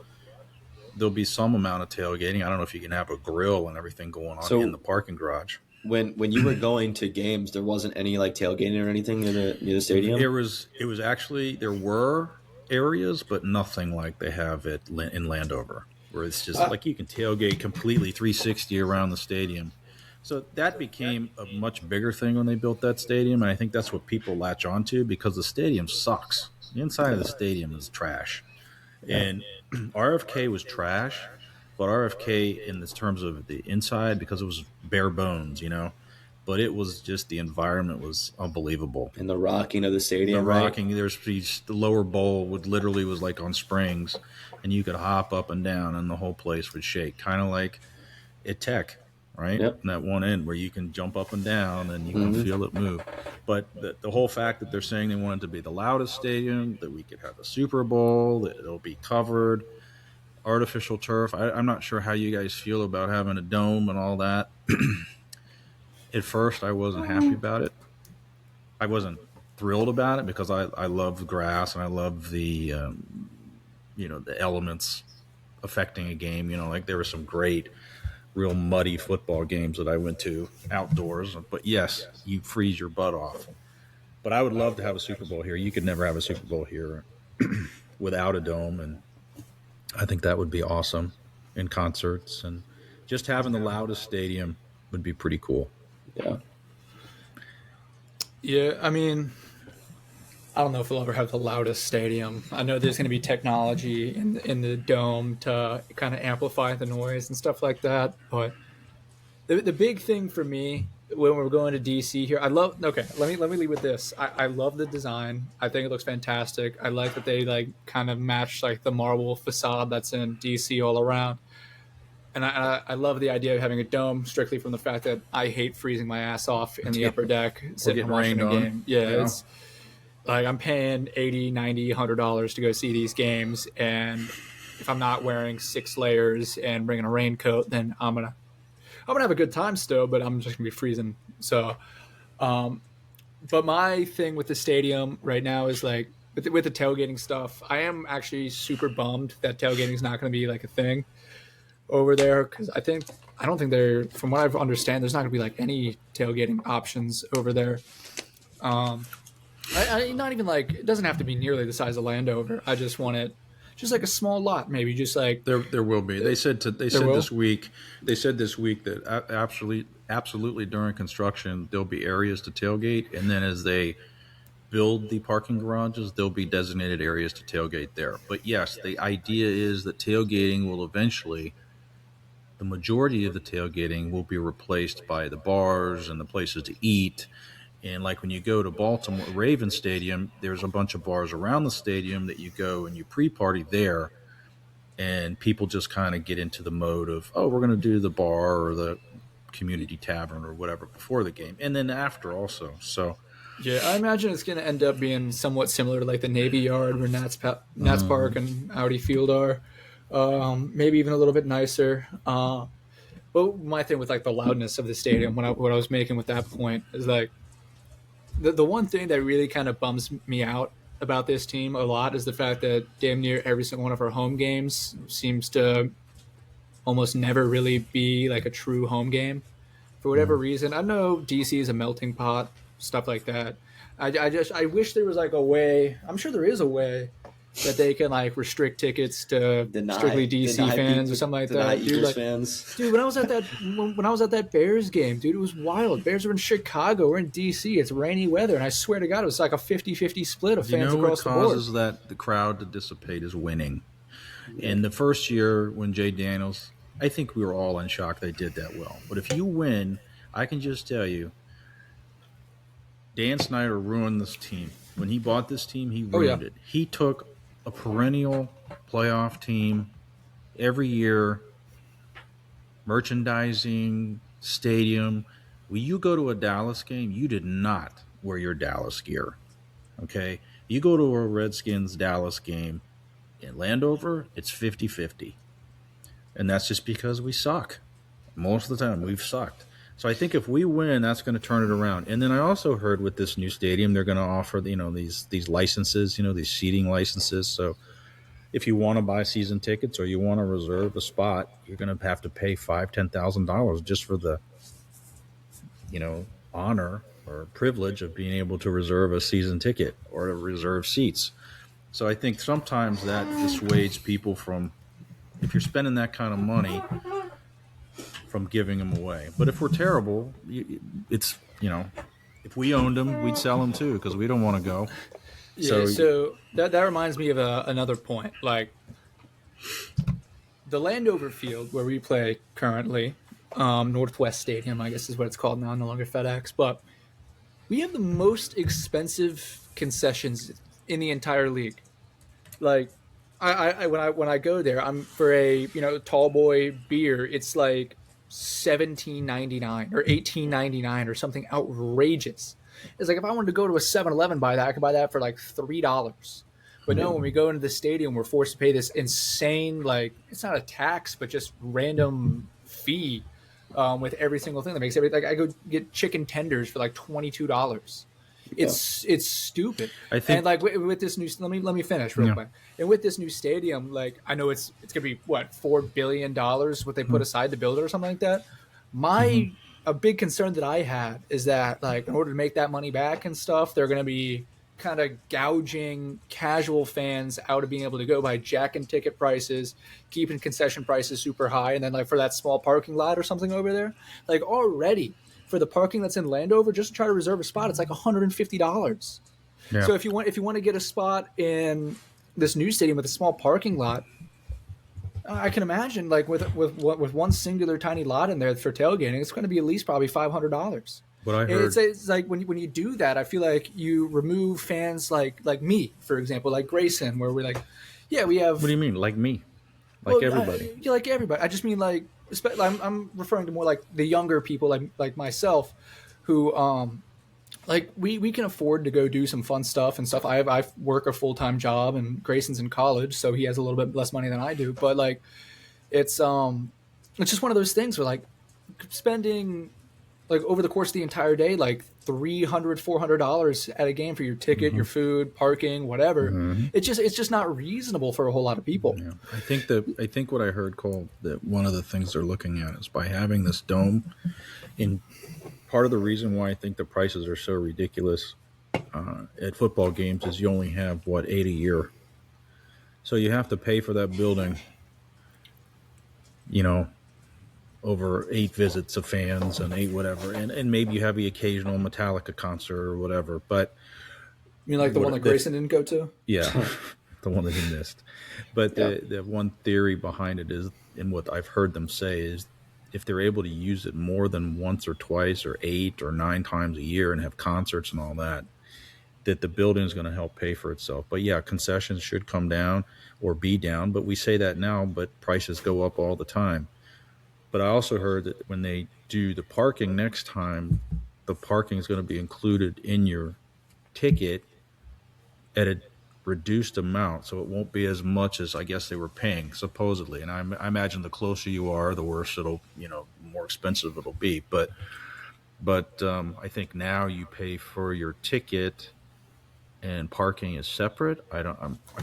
there'll be some amount of tailgating. I don't know if you can have a grill and everything going on in the parking garage. When you were going to games, there wasn't any like tailgating or anything near the stadium? It was actually, there were areas, but nothing like they have in Landover, where it's just like you can tailgate completely 360 around the stadium. So that became a much bigger thing when they built that stadium, and I think that's what people latch onto because the stadium sucks. The inside of the stadium is trash. And RFK was trash, but RFK in terms of the inside, because it was bare bones, but it was just, the environment was unbelievable. And the rocking of the stadium, rocking, there's the lower bowl literally was like on springs, and you could hop up and down and the whole place would shake, kind of like at Tech. Right? Yep. And that one end where you can jump up and down and you can feel it move. But the whole fact that they're saying they want it to be the loudest stadium, that we could have a Super Bowl, that it'll be covered, artificial turf. I'm not sure how you guys feel about having a dome and all that. At first, I wasn't happy about it. I wasn't thrilled about it because I love grass and I love the, the elements affecting a game. Like there were some great real muddy football games that I went to outdoors, but yes, you freeze your butt off. But I would love to have a Super Bowl here. You could never have a Super Bowl here without a dome, and I think that would be awesome in concerts, and just having the loudest stadium would be pretty cool. Yeah, I mean, I don't know if we'll ever have the loudest stadium. I know there's going to be technology in the dome to kind of amplify the noise and stuff like that. But the big thing for me when we're going to DC here, let me lead with this. I love the design. I think it looks fantastic. I like that they like kind of match like the marble facade that's in DC all around. And I love the idea of having a dome strictly from the fact that I hate freezing my ass off in the upper deck sitting and watching a game. Yeah, it's like I'm paying $80, $90, $100 to go see these games, and if I'm not wearing 6 layers and bringing a raincoat, then I'm gonna have a good time still, but I'm just gonna be freezing. So, but my thing with the stadium right now is like with the tailgating stuff. I am actually super bummed that tailgating is not going to be like a thing over there because I don't think there, from what I understand, there's not going to be like any tailgating options over there. I not even like, it doesn't have to be nearly the size of Landover. I just want it just like a small lot, maybe just like there will be. They said this week that absolutely during construction there'll be areas to tailgate, and then as they build the parking garages, there'll be designated areas to tailgate there. But yes, the idea is that tailgating will eventually, the majority of the tailgating will be replaced by the bars and the places to eat. And like when you go to Baltimore Ravens Stadium, there's a bunch of bars around the stadium that you go and you pre-party there, and people just kind of get into the mode of, oh, we're going to do the bar or the community tavern or whatever before the game, and then after also. So yeah, I imagine it's going to end up being somewhat similar to like the Navy Yard where Nats Park and Audi Field are, maybe even a little bit nicer. But my thing with like the loudness of the stadium, what I was making with that point is like, the one thing that really kind of bums me out about this team a lot is the fact that damn near every single one of our home games seems to almost never really be like a true home game for whatever reason. I know DC is a melting pot, stuff like that. I wish there was like a way, I'm sure there is a way that they can like restrict tickets to strictly DC fans or something like that. Eagles fans. Dude, when I was at that Bears game, dude, it was wild. Bears are in Chicago, we're in DC. It's rainy weather, and I swear to God, it was like a 50-50 split of fans across the board. What causes the crowd to dissipate is winning. And the first year when Jay Daniels I think we were all in shock they did that well. But if you win, I can just tell you, Dan Snyder ruined this team. When he bought this team, he ruined it. He took a perennial playoff team every year, merchandising, stadium. When you go to a Dallas game, you did not wear your Dallas gear. Okay? You go to a Redskins Dallas game in Landover, it's 50-50. And that's just because we suck. Most of the time, we've sucked. So I think if we win, that's going to turn it around. And then I also heard with this new stadium, they're going to offer these licenses, these seating licenses. So if you want to buy season tickets or you want to reserve a spot, you're going to have to pay $5,000-$10,000 just for the honor or privilege of being able to reserve a season ticket or to reserve seats. So I think sometimes that dissuades people from, if you're spending that kind of money, from giving them away. But if we're terrible, it's, if we owned them, we'd sell them too because we don't want to go. Yeah, so that reminds me of another point. Like the Landover Field where we play currently, Northwest Stadium, I guess is what it's called now, no longer FedEx, but we have the most expensive concessions in the entire league. Like I when I go there, I'm for a tall boy beer, it's like $17.99 or $18.99 or something outrageous. It's like if I wanted to go to a 7-Eleven buy that, I could buy that for like $3. But no, when we go into the stadium, we're forced to pay this insane, like it's not a tax, but just random fee with every single thing that makes everything. Like I go get chicken tenders for like $22. It's stupid. I think, and like with this new, let me finish real quick. And with this new stadium, like I know it's gonna be what $4 billion what they put aside to build it or something like that. A big concern that I had is that like in order to make that money back and stuff, they're gonna be kind of gouging casual fans out of being able to go by jacking ticket prices, keeping concession prices super high, and then like for that small parking lot or something over there, like already. For the parking that's in Landover, just to try to reserve a spot, it's like $150. Yeah. So if you want to get a spot in this new stadium with a small parking lot, I can imagine like with one singular tiny lot in there for tailgating, it's going to be at least probably $500. What I heard, it's like when you do that, I feel like you remove fans like me, for example, like Grayson, where we're like, yeah, we have. What do you mean, like me? Like everybody? Like everybody. I just mean like. I'm referring to more like the younger people like myself who like we can afford to go do some fun stuff and stuff. I work a full-time job and Grayson's in college, so he has a little bit less money than I do, but like it's just one of those things where like spending like over the course of the entire day like $300-$400 at a game for your ticket, your food, parking, whatever. It's just not reasonable for a whole lot of people. Yeah. I think what I heard, Cole, that one of the things they're looking at is by having this dome. In part of the reason why I think the prices are so ridiculous at football games is you only have 8 a year, so you have to pay for that building. Over 8 visits of fans and 8 whatever, and maybe you have the occasional Metallica concert or whatever. But you mean like the one that Grayson didn't go to? Yeah, the one that he missed. But the one theory behind it is, and what I've heard them say is, if they're able to use it more than once or twice or 8 or 9 times a year and have concerts and all that, that the building is going to help pay for itself. But yeah, concessions should come down or be down. But we say that now, but prices go up all the time. But I also heard that when they do the parking next time, the parking is going to be included in your ticket at a reduced amount. So it won't be as much as I guess they were paying, supposedly. And I imagine the closer you are, the worse it'll, more expensive it'll be. But I think now you pay for your ticket and parking is separate. I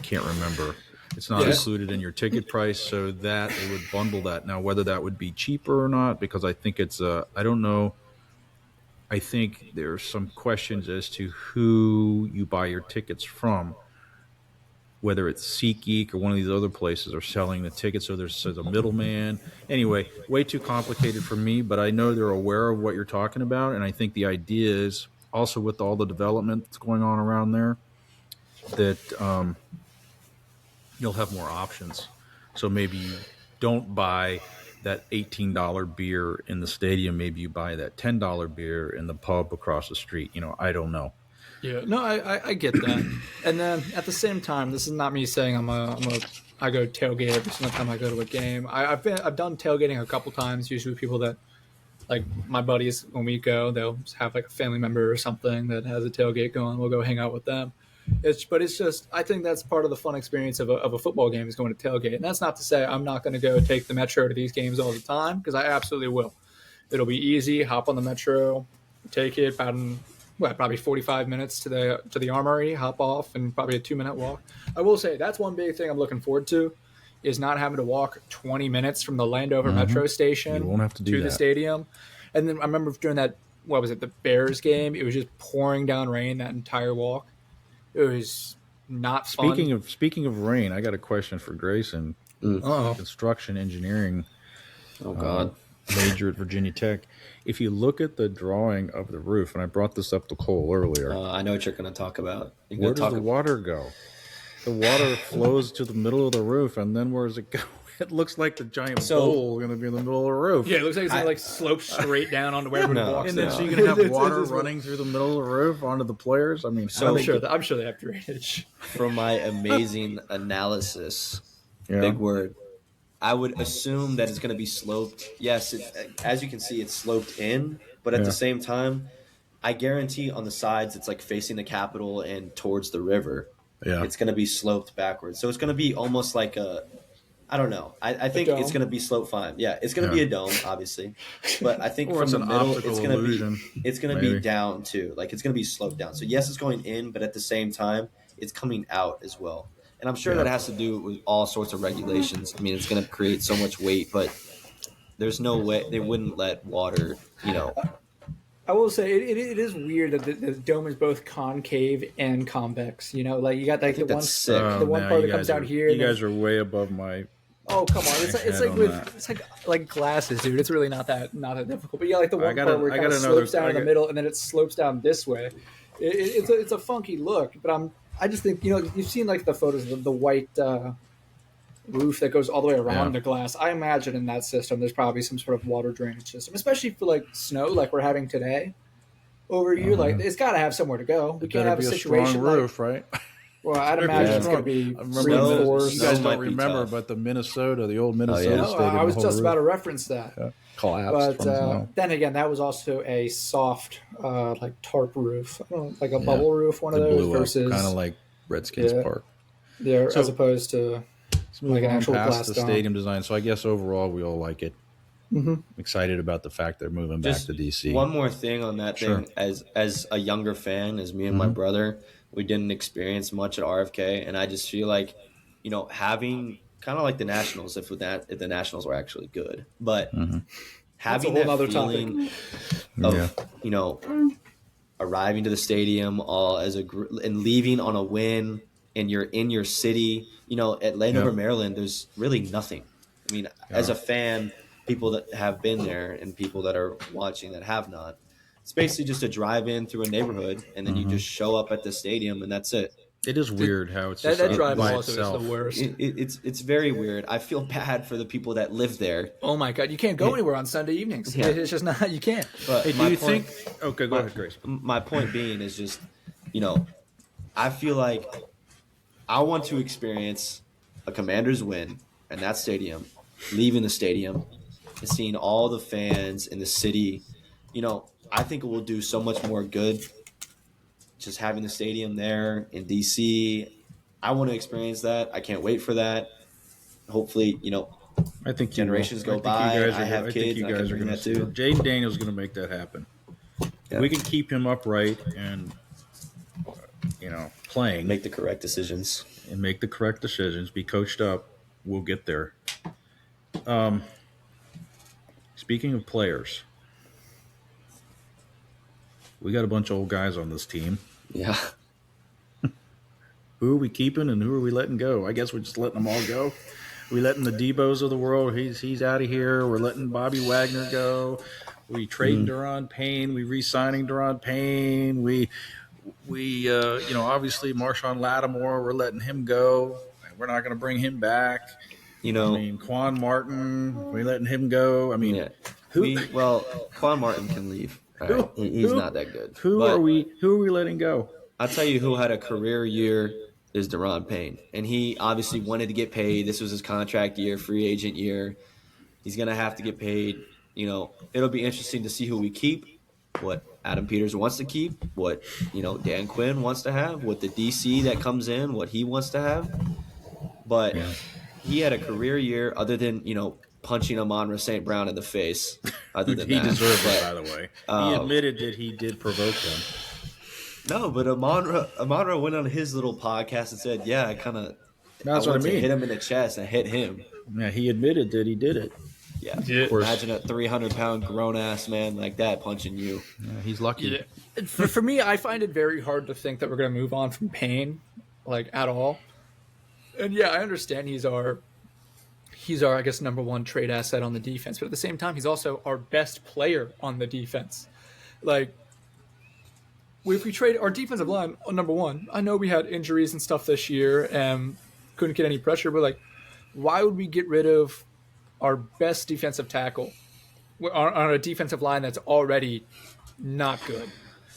can't remember. It's not included in your ticket price, so that they would bundle that. Now, whether that would be cheaper or not, because I think it's I don't know. I think there's some questions as to who you buy your tickets from, whether it's SeatGeek or one of these other places are selling the tickets, so there's a middleman. Anyway, way too complicated for me, but I know they're aware of what you're talking about, and I think the idea is also with all the development that's going on around there that you'll have more options. So maybe you don't buy that $18 beer in the stadium, maybe you buy that $10 beer in the pub across the street. I don't know. Yeah, no, I get that. And then at the same time, this is not me saying I go tailgate every single time I go to a game. I've done tailgating a couple times, usually with people that, like my buddies, when we go, they'll have like a family member or something that has a tailgate going. We'll go hang out with them. But it's just, I think that's part of the fun experience of a football game is going to tailgate. And that's not to say I'm not going to go take the Metro to these games all the time, because I absolutely will. It'll be easy. Hop on the Metro, take it probably 45 minutes to the Armory, hop off, and probably a 2-minute walk. I will say that's one big thing I'm looking forward to, is not having to walk 20 minutes from the Landover Metro station You won't have to do the that. stadium. And then I remember during that, the Bears game, it was just pouring down rain that entire walk. It was not fun. Speaking of rain, I got a question for Grayson. Construction engineering. Oh God. Major at Virginia Tech. If you look at the drawing of the roof, and I brought this up to Cole earlier, I know what you're going to talk about. where does the water go? The water flows to the middle of the roof, and then where does it go? It looks like the giant bowl going to be in the middle of the roof. Yeah, it looks like it's going to like slope straight down onto where everyone walks. And then so you're going to have water running through the middle of the roof onto the players. I mean, I'm sure they have drainage. From my amazing analysis, big word, I would assume that it's going to be sloped. Yes, as you can see, it's sloped in, but at the same time, I guarantee on the sides it's like facing the Capitol and towards the river. Yeah, it's going to be sloped backwards. So it's going to be almost like I don't know. I think it's going to be sloped fine. Yeah, it's going to be a dome, obviously, but I think from the middle, it's going to be down too. Like it's going to be sloped down. So yes, it's going in, but at the same time, it's coming out as well. And I'm sure that has to do with all sorts of regulations. I mean, it's going to create so much weight, but there's no way they wouldn't let water, I will say it is weird that the dome is both concave and convex. Like you got like the one part that comes out here. You guys are way above my. Oh come on! It's like glasses, dude. It's really not that difficult. But yeah, like the one part where it kind of slopes down in the middle, and then it slopes down this way. It's a funky look, but I just think you've seen like the photos of the white roof that goes all the way around the glass. I imagine in that system there's probably some sort of water drainage system, especially for like snow like we're having today over here. Like it's got to have somewhere to go. We can't have a situation strong roof, right? Well, I'd imagine it's going to be reinforced. You guys don't remember, but the old Minnesota stadium. I was just about to reference that. Collapsed. But then again, that was also a soft, like tarp roof, like a bubble roof, one of those versus kind of like Redskins Park. Yeah, as opposed to like an actual glass dome. Stadium design. So I guess overall we all like it. Mm-hmm. Excited about the fact they're moving back to DC. One more thing on that thing, as a younger fan, as me and my brother, we didn't experience much at RFK, and I just feel like, having kind of like the Nationals, if the Nationals were actually good, but having that feeling of arriving to the stadium all as a group and leaving on a win, and you're in your city, at Landover, Maryland, there's really nothing. I mean, as a fan, people that have been there and people that are watching that have not, it's basically just a drive-in through a neighborhood, and then you just show up at the stadium, and that's it. It is weird how it's that drive by also itself. is the worst. It's very weird. I feel bad for the people that live there. Oh my God, you can't go anywhere on Sunday evenings. Yeah. It's just not. You can't. But do you think? Okay, go ahead, Grace. My point being is just, I feel like I want to experience a Commanders win in that stadium, leaving the stadium, and seeing all the fans in the city. I think it will do so much more good just having the stadium there in DC. I want to experience that. I can't wait for that. Hopefully, I think generations go by. I have kids. You guys are going to too. Jaden Daniels is going to make that happen. Yeah. We can keep him upright and playing, make the correct decisions, Be coached up. We'll get there. Speaking of players, we got a bunch of old guys on this team. Yeah. Who are we keeping and who are we letting go? I guess we're just letting them all go. We letting the Debos of the world. He's out of here. We're letting Bobby Wagner go. We trading Daron Payne. We re-signing Daron Payne. We obviously Marshawn Lattimore. We're letting him go. We're not going to bring him back. You know, I mean, Quan Martin, we letting him go? I mean, yeah. Quan Martin can leave. All right. He's not that good. Who are we letting go? I'll tell you who had a career year is Deron Payne. And he obviously wanted to get paid. This was his contract year, free agent year. He's going to have to get paid. You know, it'll be interesting to see who we keep, what Adam Peters wants to keep, what, you know, Dan Quinn wants to have, what the DC that comes in, what he wants to have. But he had a career year other than, you know, punching Amon-Ra St. Brown in the face. Other than he that. deserved it, by the way. He admitted that he did provoke him. No, but Amon-Ra went on his little podcast and said, yeah, I That's what I mean. Hit him in the chest and hit him. Yeah, he admitted that he did it. Yeah. Imagine a 300-pound grown-ass man like that punching you. Yeah, he's lucky. Yeah. For me, I find it very hard to think that we're going to move on from Payne, like, at all. And, yeah, I understand he's our, I guess, number one trade asset on the defense. But at the same time, he's also our best player on the defense. Like, if we trade our defensive line, number one, I know we had injuries and stuff this year and couldn't get any pressure, but, like, why would we get rid of our best defensive tackle on a defensive line that's already not good?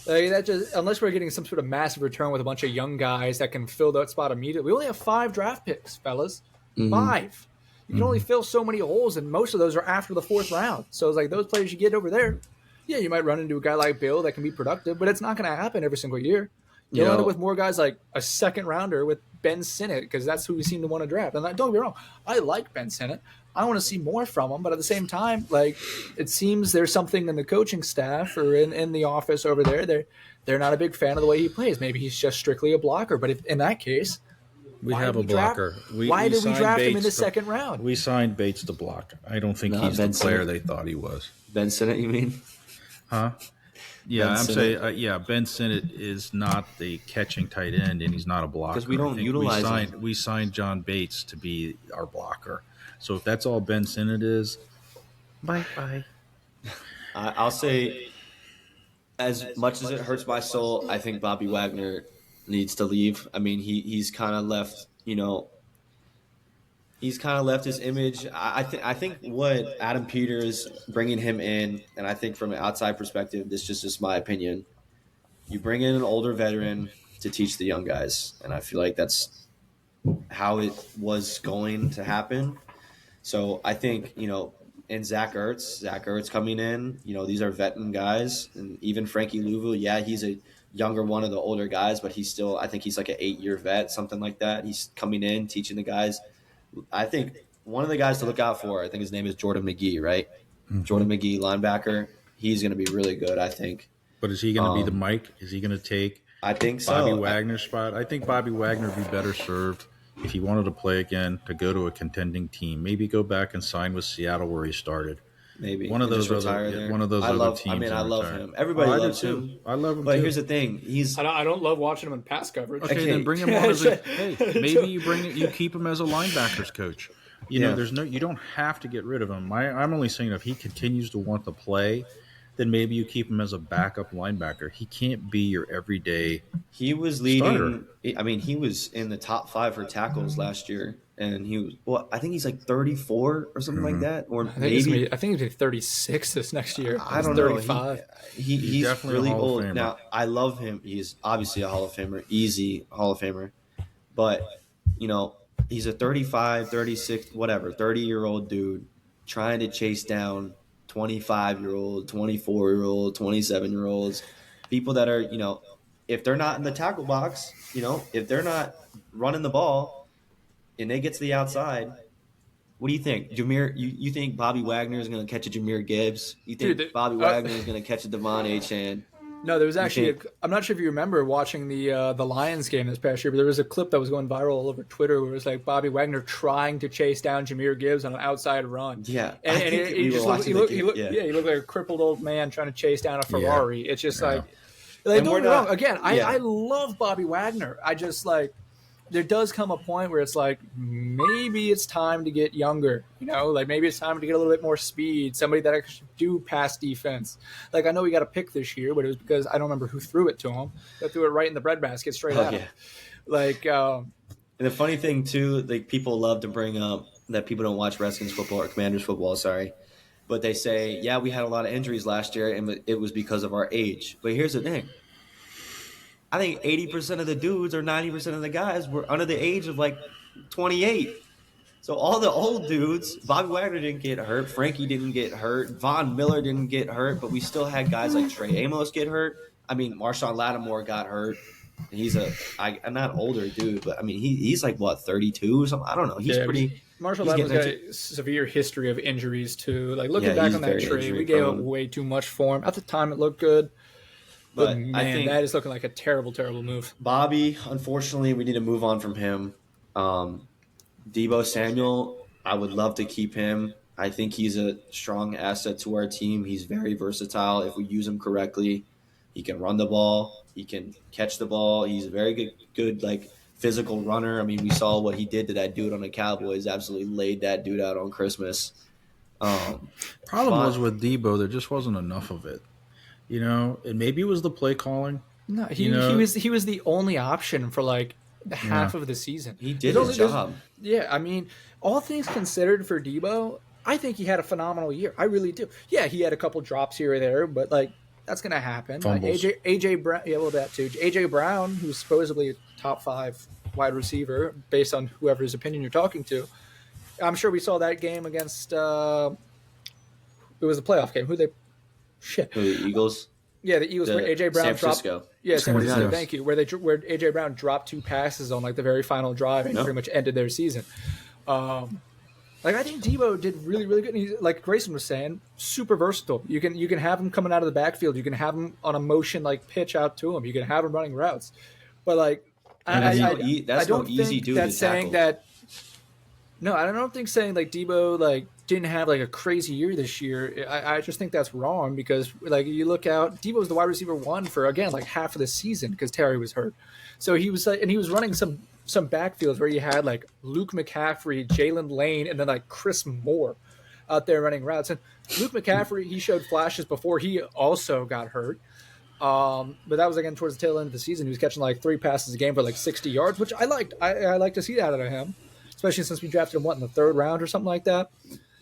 Like, that just, unless we're getting some sort of massive return with a bunch of young guys that can fill that spot immediately. We only have 5 draft picks, fellas. 5. You can only fill so many holes, and most of those are after the 4th round. So it's like those players you get over there, yeah, you might run into a guy like Bill that can be productive, but it's not going to happen every single year. You'll end up with more guys like a 2nd rounder with Ben Sinnott, because that's who we seem to want to draft. And don't get me wrong, I like Ben Sinnott. I want to see more from him, but at the same time, like, it seems there's something in the coaching staff or in the office over there. They're not a big fan of the way he plays. Maybe he's just strictly a blocker. But if in that case, we have a blocker. Why did we draft him in the 2nd round? We signed Bates to block. I don't think he's the player they thought he was. Ben Sinnott, you mean? Huh? Yeah, I'm saying, Ben Sinnott is not the catching tight end, and he's not a blocker. Because we don't utilize him. We signed John Bates to be our blocker. So if that's all Ben Sinnott is, bye. I'll say, as much as it hurts my soul, I think Bobby Wagner needs to leave. I mean, he's kind of left, you know, he's kind of left his image. I think what Adam Peters bringing him in, and I think from an outside perspective, this is just my opinion. You bring in an older veteran to teach the young guys, and I feel like that's how it was going to happen. So I think, you know, and Zach Ertz coming in, you know, these are veteran guys, and even Frankie Louvu, yeah, he's a younger one of the older guys, but he's still, I think he's like an 8-year vet, something like that. He's coming in, teaching the guys. I think one of the guys to look out for, I think his name is Jordan McGee, right? Mm-hmm. Jordan McGee, linebacker. He's going to be really good, I think. But is he going to be the Mike? Is he going to take I think Bobby Wagner's spot? I think Bobby Wagner would be better served if he wanted to play again to go to a contending team. Maybe go back and sign with Seattle where he started. Maybe one of those other teams. I mean, I love him. Everybody loves him. I love him. But too. Here's the thing: I don't love watching him in pass coverage. Okay, then bring him on as maybe you keep him as a linebackers coach. You know, you don't have to get rid of him. I'm only saying if he continues to want to play, then maybe you keep him as a backup linebacker. He can't be your everyday. He was leading. Starter. I mean, he was in the top 5 for tackles last year, and he was. Well, I think he's like 34 or something like that, or I think he's 36 this next year. I don't 35. know. He's definitely really old. Now, I love him. He's obviously a Hall of Famer, easy Hall of Famer, but you know, he's a 35, 36, whatever, 30-year-old dude trying to chase down 25-year-old, 24-year-old, 27-year-olds, people that are, you know, if they're not in the tackle box, you know, if they're not running the ball and they get to the outside, what do you think? Jameer, you think Bobby Wagner is going to catch a Jameer Gibbs? You think Bobby Wagner is going to catch a Devon Achane? No, there was actually I'm not sure if you remember watching the Lions game this past year, but there was a clip that was going viral all over Twitter where it was like Bobby Wagner trying to chase down Jameer Gibbs on an outside run. Yeah, and he looked like a crippled old man trying to chase down a Ferrari. Yeah. It's just like don't get me wrong. Again, I love Bobby Wagner. I just like there does come a point where it's like maybe it's time to get younger, you know, like maybe it's time to get a little bit more speed, somebody that actually do pass defense. Like I know we got a pick this year, but it was because I don't remember who threw it to him. They threw it right in the breadbasket straight at him. Like, and the funny thing too, like people love to bring up that people don't watch Redskins football or Commanders football, sorry. But they say, yeah, we had a lot of injuries last year, and it was because of our age. But here's the thing. I think 80% of the dudes or 90% of the guys were under the age of like 28. So all the old dudes, Bobby Wagner didn't get hurt, Frankie didn't get hurt, Von Miller didn't get hurt, but we still had guys like Trey Amos get hurt. I mean, Marshawn Lattimore got hurt. He's I'm not older dude, but I mean, he's like what, 32 or something. I don't know. He's pretty. Marshall Lattimore's got a severe history of injuries too. Like looking back on that trade, we gave up way too much for him. At the time, it looked good. But man, I think that is looking like a terrible, terrible move. Bobby, unfortunately, we need to move on from him. Deebo Samuel, I would love to keep him. I think he's a strong asset to our team. He's very versatile. If we use him correctly, he can run the ball. He can catch the ball. He's a very good like physical runner. I mean, we saw what he did to that dude on the Cowboys. Absolutely laid that dude out on Christmas. Problem was with Deebo, there just wasn't enough of it. You know, and maybe it was the play calling. No, he was the only option for like half of the season. He did his job. Yeah, I mean, all things considered for Deebo, I think he had a phenomenal year. I really do. Yeah, he had a couple drops here or there, but like that's gonna happen. AJ Brown, yeah, well that too. AJ Brown, who's supposedly a top 5 wide receiver, based on whoever's opinion you're talking to. I'm sure we saw that game against. It was a playoff game. The Eagles. Yeah, the Eagles. Where AJ Brown San Francisco. dropped. Yeah, San Francisco. Thank you. Where AJ Brown dropped 2 passes on like the very final drive and pretty much ended their season. Like I think Deebo did really, really good. And he's, like Grayson was saying, super versatile. You can have him coming out of the backfield. You can have him on a motion like pitch out to him. You can have him running routes. But like, I don't think that's saying that. No, I don't think saying like Deebo like didn't have like a crazy year this year. I just think that's wrong because like you look out, Deebo was the wide receiver 1 for again like half of the season because Terry was hurt. So he was like, and he was running some backfields where you had like Luke McCaffrey, Jalen Lane, and then like Chris Moore out there running routes. And Luke McCaffrey, he showed flashes before he also got hurt. But that was again towards the tail end of the season. He was catching like 3 passes a game for like 60 yards, which I liked. I like to see that out of him, especially since we drafted him in the 3rd round or something like that.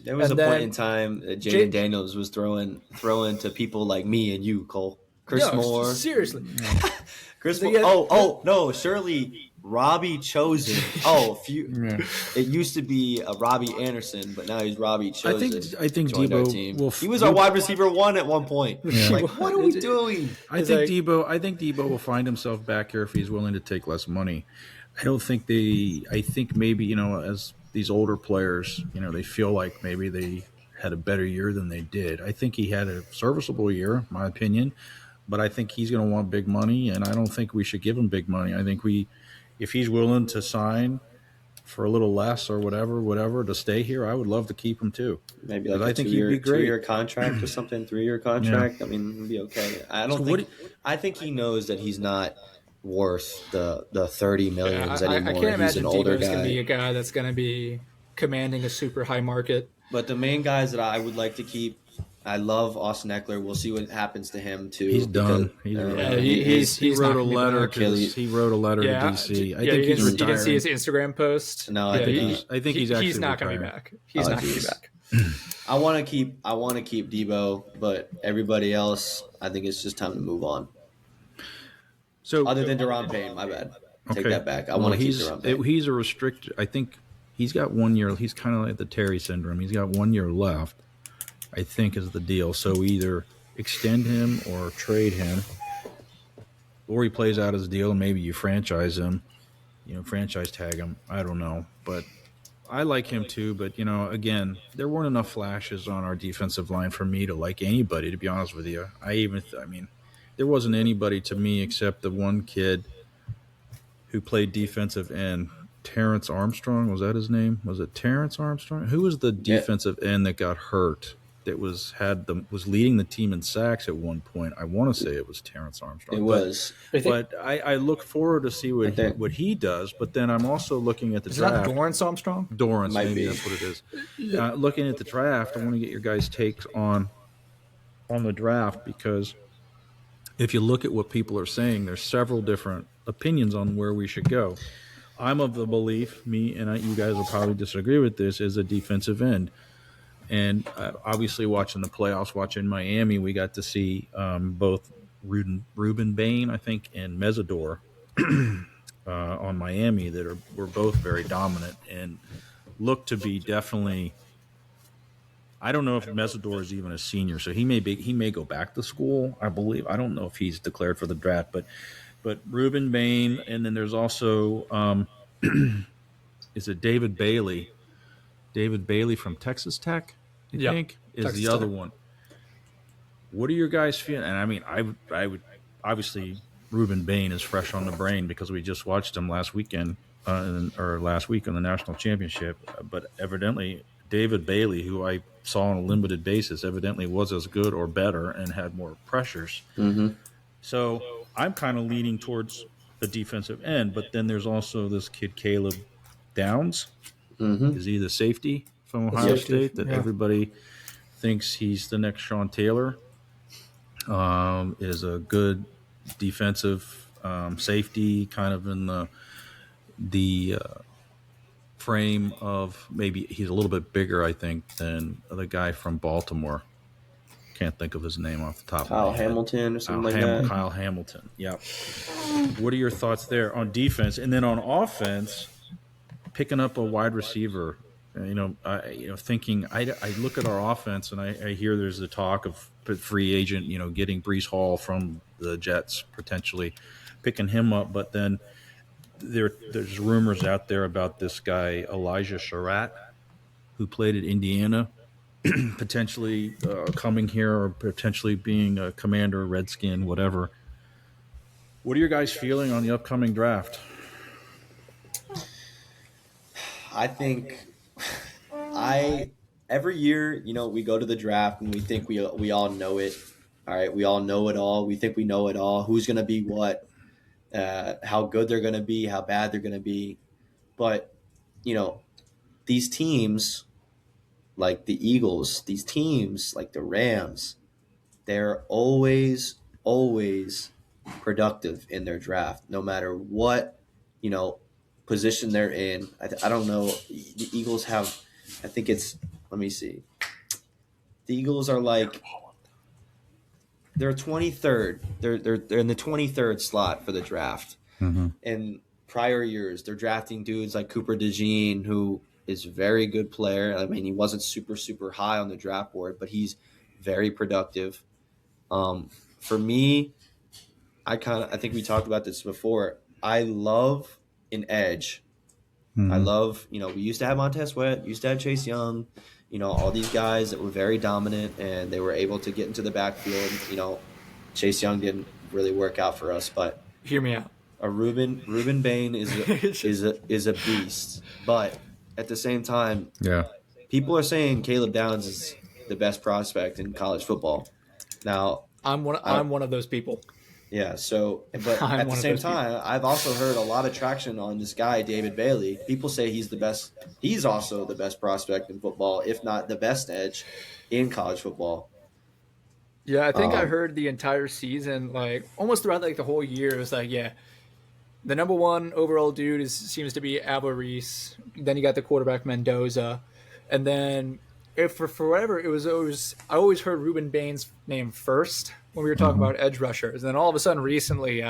There was a point in time that Jaden Daniels was throwing to people like me and you, Cole. Chris Moore. Seriously. Chris Moore. No, surely Robbie Chosen. It used to be Robbie Anderson, but now he's Robbie Chosen. I think Deebo he was our wide receiver 1 at one point. Yeah. Like, what are we doing? I think Deebo will find himself back here if he's willing to take less money. I think maybe, as these older players, they feel like maybe they had a better year than they did. I think he had a serviceable year, in my opinion, but I think he's going to want big money, and I don't think we should give him big money. I think if he's willing to sign for a little less or whatever to stay here, I would love to keep him too. Maybe like I think he'd be great. 2-year contract or something, 3-year contract. Yeah. I mean, it'd be okay. I think he knows that he's not worth the 30 millions anymore. I can't imagine Deebo's going to be a guy that's going to be commanding a super high market. But the main guys that I would like to keep, I love Austin Eckler. We'll see what happens to him too. He's done. He wrote a letter to DC. I think he's retiring. You didn't see his Instagram post? No, I think he's actually not going to be back. He's not going to be back. I want to keep Deebo, but everybody else, I think it's just time to move on. So other than Daron Payne, my bad. Take that back. I want to keep Daron Payne. He's a restricted. I think he's got 1 year. He's kind of like the Terry syndrome. He's got 1 year left, I think, is the deal. So either extend him or trade him, or he plays out his deal and maybe you franchise him, franchise tag him. I don't know, but I like him too. But again, there weren't enough flashes on our defensive line for me to like anybody. To be honest with you, there wasn't anybody to me except the one kid who played defensive end, Terrence Armstrong. Was that his name? Was it Terrence Armstrong? Who was the defensive end that got hurt? That was leading the team in sacks at one point. I want to say it was Terrence Armstrong. It was. But I look forward to see what he does. But then I'm also looking at the draft. Is that Dorrance Armstrong? Dorrance, maybe that's what it is. Looking at the draft, I want to get your guys' takes on the draft because if you look at what people are saying, there's several different opinions on where we should go. I'm of the belief, you guys will probably disagree with this, is a defensive end. And obviously, watching the playoffs, watching Miami, we got to see both Ruben Bain, I think, and Mesidor on Miami that were both very dominant and look to be definitely. I don't know if Mesidor is even a senior, so he may go back to school. I believe. I don't know if he's declared for the draft, but Ruben Bain, and then there's also is it David Bailey? David Bailey from Texas Tech, I think, is Texas the other Tech. One. What are your guys feeling? And I mean, I would obviously Ruben Bain is fresh on the brain because we just watched him last weekend or last week on the national championship. But evidently, David Bailey, who I saw on a limited basis, evidently was as good or better and had more pressures. Mm-hmm. So I'm kind of leaning towards the defensive end. But then there's also this kid Caleb Downs. Mm-hmm. Is he the safety from Ohio State that everybody thinks he's the next Sean Taylor? Is a good defensive safety, kind of in the frame of maybe he's a little bit bigger, I think, than the guy from Baltimore. Can't think of his name off the top of my head. Kyle Hamilton or something like that. Kyle Hamilton, yeah. What are your thoughts there on defense? And then on offense, picking up a wide receiver, thinking I look at our offense and I hear there's the talk of free agent, getting Breece Hall from the Jets, potentially picking him up. But then there's rumors out there about this guy, Elijah Surratt, who played at Indiana, potentially coming here or potentially being a Commander, Redskin, whatever. What are your guys feeling on the upcoming draft? I think every year, we go to the draft and we think we all know it. All right, we all know it all. We think we know it all. Who's going to be what? How good they're going to be? How bad they're going to be? But these teams, like the Eagles, these teams like the Rams, they're always productive in their draft, no matter what position they're in. I don't know. The Eagles have, I think it's, let me see. The Eagles are like, they're 23rd. They're in the 23rd slot for the draft. Mm-hmm. In prior years, they're drafting dudes like Cooper DeJean, who is a very good player. I mean, he wasn't super, super high on the draft board, but he's very productive. For me, I think we talked about this before. I love an edge. Mm-hmm. I love, we used to have Montez Sweat, used to have Chase Young, all these guys that were very dominant and they were able to get into the backfield. Chase Young didn't really work out for us, but hear me out. A Ruben Bain is a beast, but at the same time, people are saying Caleb Downs is the best prospect in college football. Now, I'm one of those people. Yeah, so, but at the same time, I've also heard a lot of traction on this guy, David Bailey. People say he's the best. He's also the best prospect in football, if not the best edge in college football. Yeah, I think I heard the entire season, like almost throughout like the whole year, it was like, the number one overall dude seems to be Alvarez. Then you got the quarterback Mendoza, and then if for whatever it was always, I always heard Ruben Bain's name first when we were talking about edge rushers. And then all of a sudden recently,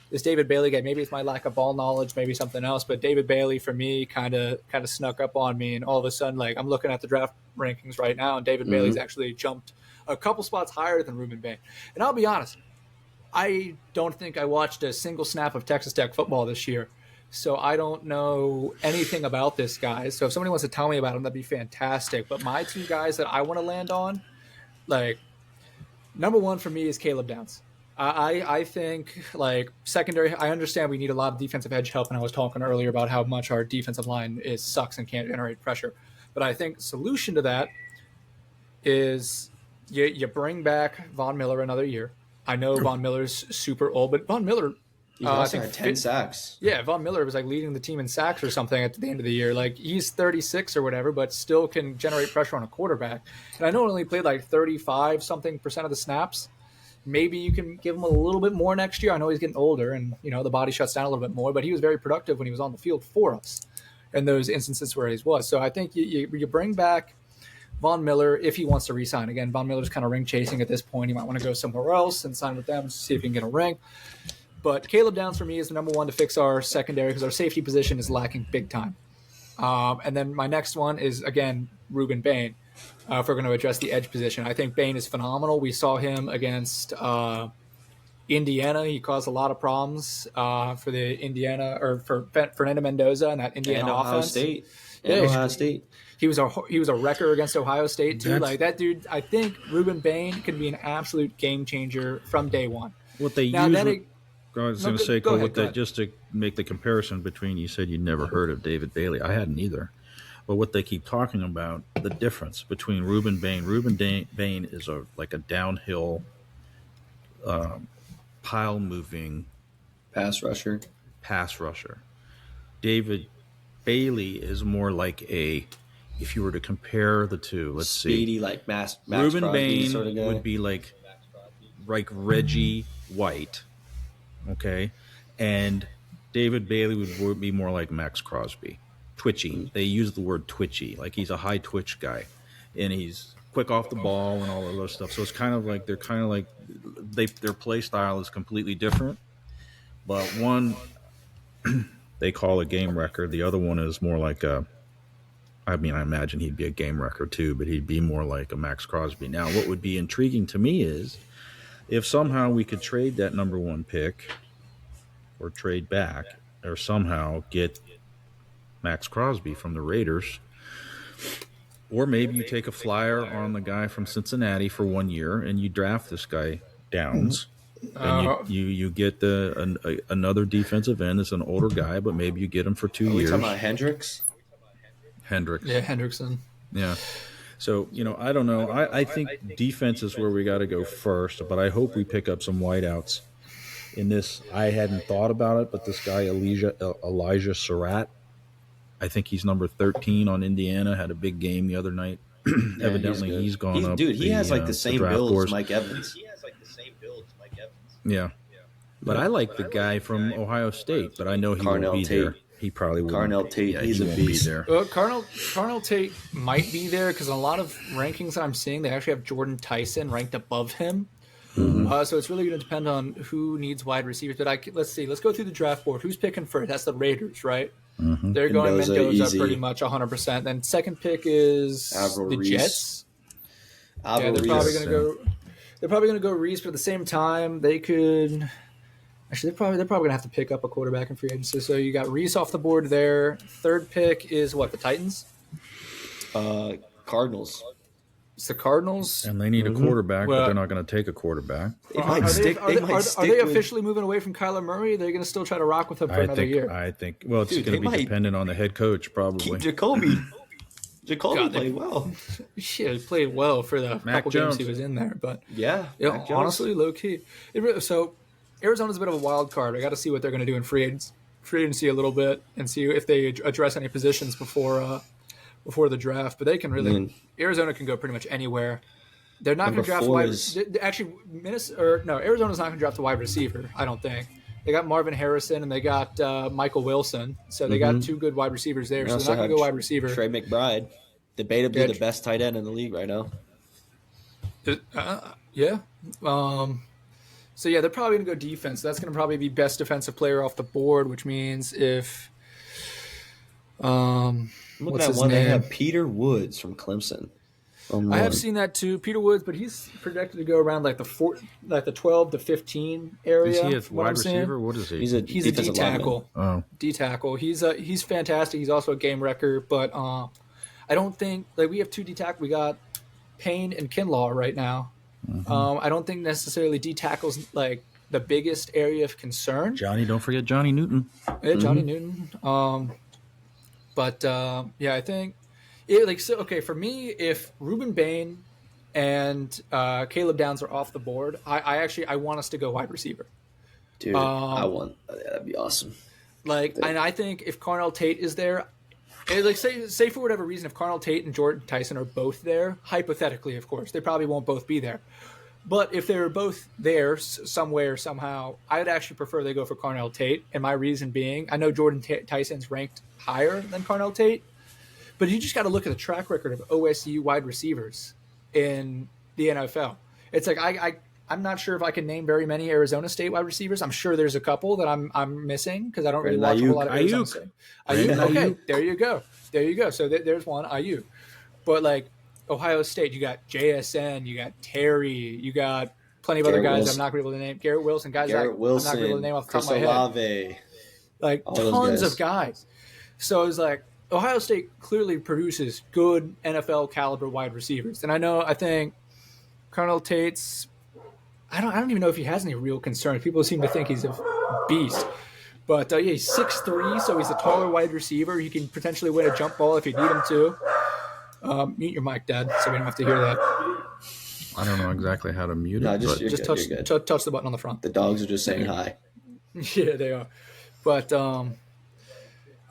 this David Bailey guy, maybe it's my lack of ball knowledge, maybe something else, but David Bailey for me kind of snuck up on me. And all of a sudden, like I'm looking at the draft rankings right now and David Bailey's actually jumped a couple spots higher than Ruben Bain. And I'll be honest, I don't think I watched a single snap of Texas Tech football this year. So I don't know anything about this guy. So if somebody wants to tell me about him, that'd be fantastic. But my two guys that I want to land on, like, number one for me is Caleb Downs. I think, like, secondary, I understand we need a lot of defensive edge help, and I was talking earlier about how much our defensive line sucks and can't generate pressure. But I think solution to that is you bring back Von Miller another year. I know Von Miller's super old, but Von Miller – He also had 10 sacks. Yeah, Von Miller was like leading the team in sacks or something at the end of the year. Like he's 36 or whatever, but still can generate pressure on a quarterback. And I know he only played like 35% of the snaps, maybe you can give him a little bit more next year. I know he's getting older and, the body shuts down a little bit more, but he was very productive when he was on the field for us in those instances where he was. So I think you bring back Von Miller if he wants to re-sign. Again, Von Miller's kind of ring chasing at this point. He might want to go somewhere else and sign with them to see if he can get a ring. But Caleb Downs for me is the number one to fix our secondary because our safety position is lacking big time. And then my next one is, again, Ruben Bain. If we're going to address the edge position, I think Bain is phenomenal. We saw him against Indiana. He caused a lot of problems for the Indiana or for Fernando Mendoza and that Indiana and offense. Ohio State. He was a wrecker against Ohio State too. Like that dude, I think Ruben Bain can be an absolute game changer from day one. What they I was going to say, Cole, just to make the comparison between, you said you'd never heard of David Bailey. I hadn't either. But what they keep talking about, the difference between Ruben Bain. Ruben Bain is like a downhill, pile-moving pass rusher. David Bailey is more like if you were to compare the two, let's speedy, see. Like Max Ruben Crosby Bain sort of guy. Would be like Reggie White, okay? And David Bailey would be more like Max Crosby. Twitchy. They use the word twitchy. Like he's a high twitch guy. And he's quick off the ball and all that other stuff. So it's kind of like their play style is completely different. But one they call a game wrecker. The other one is more like I imagine he'd be a game wrecker too, but he'd be more like a Max Crosby. Now, what would be intriguing to me is if somehow we could trade that number one pick or trade back or somehow get Max Crosby from the Raiders, or maybe you take a flyer on the guy from Cincinnati for 1 year and you draft this guy Downs. And you get another defensive end that's an older guy, but maybe you get him for 2 years. Are we talking about Hendricks? Yeah, Hendrickson. Yeah. So, I don't know. I think defense is where we got to go first, but I hope we pick up some wideouts in this. I hadn't thought about it, but this guy, Elijah Surratt, I think he's number 13 on Indiana, had a big game the other night. Yeah, Evidently, he's gone up. Dude, he has like the same build boards. as Mike Evans. Yeah. But I like the guy from Ohio State, but I know he won't be there. He probably won't. Carnell Tate, he's a beast. There. Carnell Tate might be there because a lot of rankings that I'm seeing, they actually have Jordan Tyson ranked above him. Mm-hmm. So it's really going to depend on who needs wide receivers. But let's see. Let's go through the draft board. Who's picking first? That's the Raiders, right? Mm-hmm. They're going Mendoza easy. Pretty much 100%. Then second pick is the Jets. Yeah, they're probably going to go Reese, but at the same time, they could. Actually, they're probably going to have to pick up a quarterback in free agency. So you got Reese off the board there. Third pick is what, the Titans? Cardinals. It's the Cardinals. And they need a quarterback, but they're not going to take a quarterback. Are they officially moving away from Kyler Murray? They're going to still try to rock with him for another year? I think. Well, it's going to be dependent on the head coach, probably. Jacoby played well. Yeah, he played well for the couple games he was in there. But honestly, low key. So Arizona's a bit of a wild card. I got to see what they're going to do in free agency a little bit and see if they address any positions before the draft. But they can really Arizona can go pretty much anywhere. They're not going to draft Arizona's not going to draft a wide receiver, I don't think. They got Marvin Harrison and they got Michael Wilson. So they got two good wide receivers there. So they're not going to go wide receiver. Trey McBride, debatably the best tight end in the league right now. Yeah. So, they're probably going to go defense. That's going to probably be best defensive player off the board, which means if Looking at one, they have Peter Woods from Clemson. I have seen that too, Peter Woods, but he's projected to go around like the 12 to 15 area. Is he a wide receiver? What is he? He's a D tackle. Oh, D tackle. He's fantastic. He's also a game wrecker, but I don't think we have two D tackle. We got Payne and Kinlaw right now. Mm-hmm. I don't think necessarily D tackle's like the biggest area of concern. Don't forget Johnny Newton. Yeah, Johnny Newton. But I think for me, if Ruben Bain and Caleb Downs are off the board, I want us to go wide receiver. Dude, that'd be awesome. And I think if Carnell Tate is there, say for whatever reason, if Carnell Tate and Jordan Tyson are both there, hypothetically, of course, they probably won't both be there. But if they're both there somewhere, somehow, I would actually prefer they go for Carnell Tate. And my reason being, I know Jordan Tyson's ranked higher than Carnell Tate, but you just got to look at the track record of OSU wide receivers in the NFL. It's like I'm not sure if I can name very many Arizona State wide receivers. I'm sure there's a couple that I'm missing because I don't really watch a whole lot of Arizona State. Ayuk. Okay, there you go. So there's one, Ayuk. But like Ohio State, you got JSN, you got Terry, you got plenty of other guys Wilson. I'm not going to be able to name. Garrett Wilson, guys Garrett I'm Wilson, not going to be able to name off the top Chris of my Olave, head. Like all tons those of guys. So it's like Ohio State clearly produces good NFL caliber wide receivers. And I think Carnell Tate's, I don't even know if he has any real concerns. People seem to think he's a beast. But yeah, he's 6'3", so he's a taller wide receiver. He can potentially win a jump ball if you need him to. Mute your mic, Dad, so we don't have to hear that. I don't know exactly how to mute it. No, but you're Just good. touch the button on the front. The dogs are just saying hi. Yeah, they are. But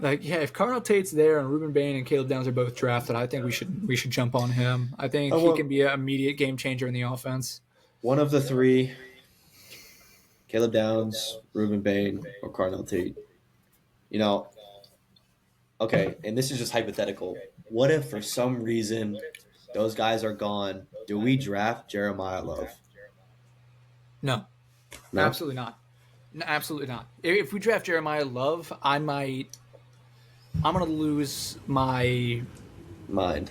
if Carnell Tate's there and Ruben Bain and Caleb Downs are both drafted, I think we should jump on him. I think he can be an immediate game changer in the offense. One of the three, Caleb Downs, Ruben Bain, or Carnell Tate. Okay, and this is just hypothetical. What if for some reason those guys are gone? Do we draft Jeremiah Love? No. Absolutely not. No, absolutely not. If we draft Jeremiah Love, I'm going to lose my Mind.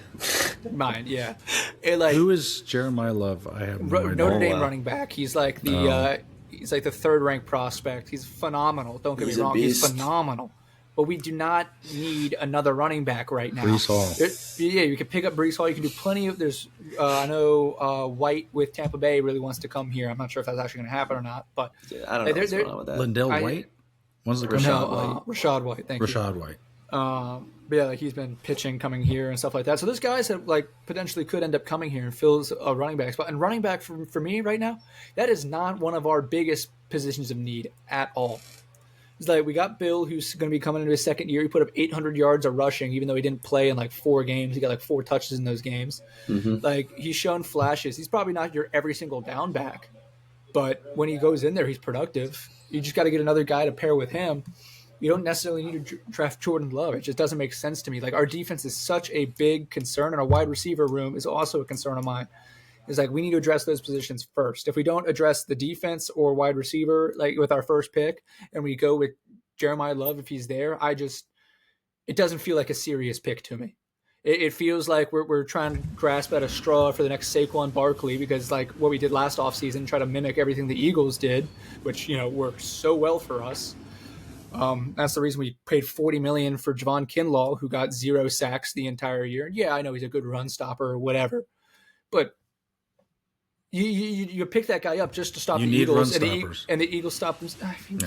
yeah. Who is Jeremiah Love? I have no idea. Notre Dame running back. He's like the third ranked prospect. He's phenomenal. Don't get me wrong. He's phenomenal. But we do not need another running back right now. Brees Hall. You can pick up Brees Hall. You can do plenty of. There's I know White with Tampa Bay really wants to come here. I'm not sure if that's actually going to happen or not. But I don't know what's going on with that. Lindell White. When's the Rashad White. Thank you. Rashad White. But yeah, he's been pitching, coming here and stuff like that. So those guys that potentially could end up coming here and fills a running back spot. And running back for me right now, that is not one of our biggest positions of need at all. It's like we got Bill, who's going to be coming into his second year. He put up 800 yards of rushing, even though he didn't play in 4 games. He got 4 touches in those games. Mm-hmm. He's shown flashes. He's probably not your every single down back, but when he goes in there, he's productive. You just got to get another guy to pair with him. You don't necessarily need to draft Jordan Love. It just doesn't make sense to me. Our defense is such a big concern, and our wide receiver room is also a concern of mine. It's we need to address those positions first. If we don't address the defense or wide receiver with our first pick, and we go with Jeremiah Love if he's there, it doesn't feel like a serious pick to me. It feels like we're trying to grasp at a straw for the next Saquon Barkley because what we did last offseason, try to mimic everything the Eagles did, which worked so well for us. That's the reason we paid $40 million for Javon Kinlaw, who got 0 sacks the entire year. Yeah, I know he's a good run stopper or whatever, but you pick that guy up just to stop the Eagles, and the Eagles stop them.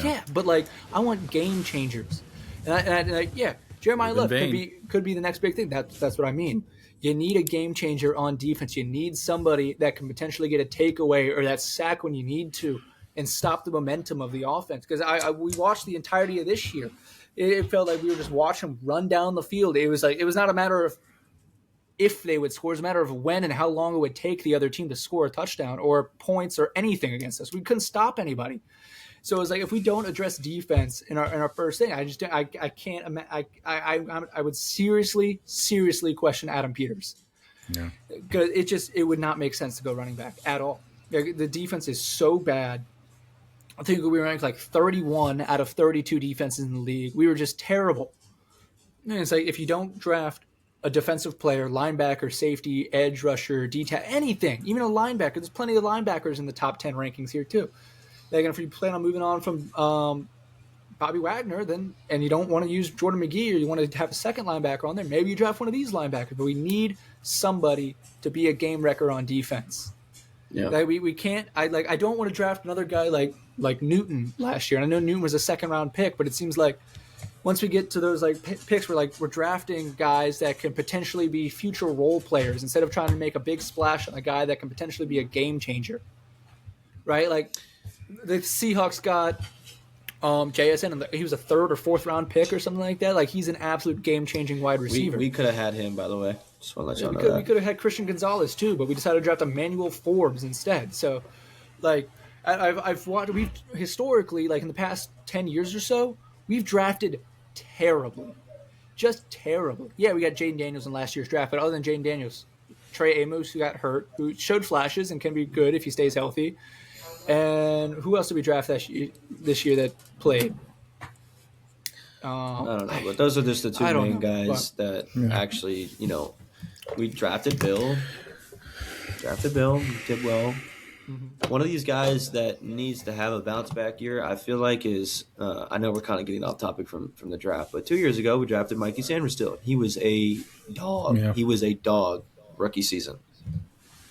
Yeah, but I want game changers, and Jeremiah Love could be the next big thing. That's what I mean. You need a game changer on defense. You need somebody that can potentially get a takeaway or that sack when you need to, and stop the momentum of the offense. Because we watched the entirety of this year. It felt like we were just watching them run down the field. It was not a matter of if they would score, it's a matter of when and how long it would take the other team to score a touchdown or points or anything against us. We couldn't stop anybody. So it was if we don't address defense in our first thing, I would seriously question Adam Peters. Yeah, because it would not make sense to go running back at all. The defense is so bad. I think we were ranked 31 out of 32 defenses in the league. We were just terrible. And it's if you don't draft a defensive player, linebacker, safety, edge rusher, anything, even a linebacker. There's plenty of linebackers in the top 10 rankings here too. If you plan on moving on from Bobby Wagner, and you don't want to use Jordan McGee, or you want to have a second linebacker on there, maybe you draft one of these linebackers. But we need somebody to be a game wrecker on defense. Yeah, we can't. I don't want to draft another guy like Newton last year. And I know Newton was a second round pick, but it seems like once we get to those picks, we're drafting guys that can potentially be future role players instead of trying to make a big splash on a guy that can potentially be a game changer, right? The Seahawks got JSN, and he was a 3rd or 4th round pick or something like that. He's an absolute game changing wide receiver. We could have had him, by the way. Just want to let y'all know We that. could have had Christian Gonzalez too, but we decided to draft Emmanuel Forbes instead. So, like, I've watched. We've historically, like in the past 10 years or so, we've drafted terribly, just terribly. Yeah, we got Jaden Daniels in last year's draft, but other than Jaden Daniels, Trey Amos, who got hurt, who showed flashes and can be good if he stays healthy. And who else did we draft this year that played? I don't know, but those are just the two main guys that actually, we drafted Bill, did well. Mm-hmm. One of these guys that needs to have a bounce back year, I feel like, is I know we're kind of getting off topic from the draft, but 2 years ago we drafted Mikey Sanders-Still. He was a dog. Yeah. He was a dog rookie season.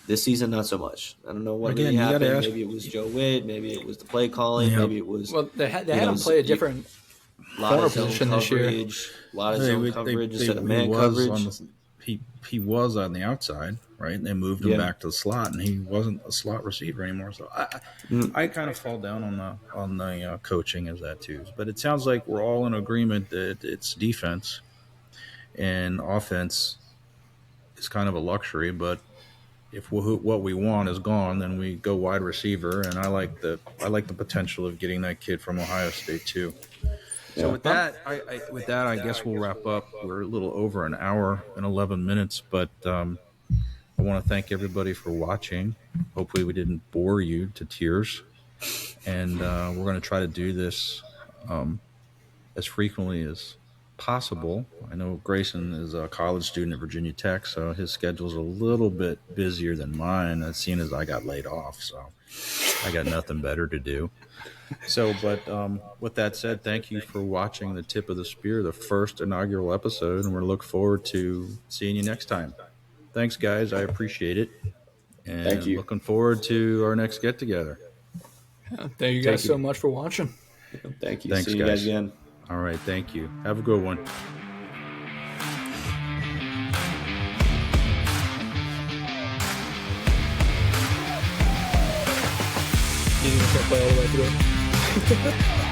This season, not so much. I don't know what really happened. Maybe it was Joe Witt. Maybe it was the play calling. Yep. Maybe it was. Well, they had him play a different corner position this year. A lot of zone coverage instead of man coverage. He was on the outside, right? And they moved him back to the slot, and he wasn't a slot receiver anymore. So I kind of fall down on the coaching as that too. But it sounds like we're all in agreement that it's defense and offense is kind of a luxury. But if what we want is gone, then we go wide receiver, and I like the potential of getting that kid from Ohio State too. So with that, I guess we'll wrap up. We're a little over an hour and 11 minutes, but I want to thank everybody for watching. Hopefully we didn't bore you to tears, and we're going to try to do this as frequently as possible. I know Grayson is a college student at Virginia Tech, so his schedule's a little bit busier than mine, as seeing as I got laid off, so I got nothing better to do. So, but with that said, thank you for watching The Tip of the Spear, the first inaugural episode, and we look forward to seeing you next time. Thanks, guys. I appreciate it. And thank you. Looking forward to our next get-together. Thank you guys so much for watching. Thank you. Thanks, See you guys again. All right, thank you. Have a good one. You didn't play all the way through.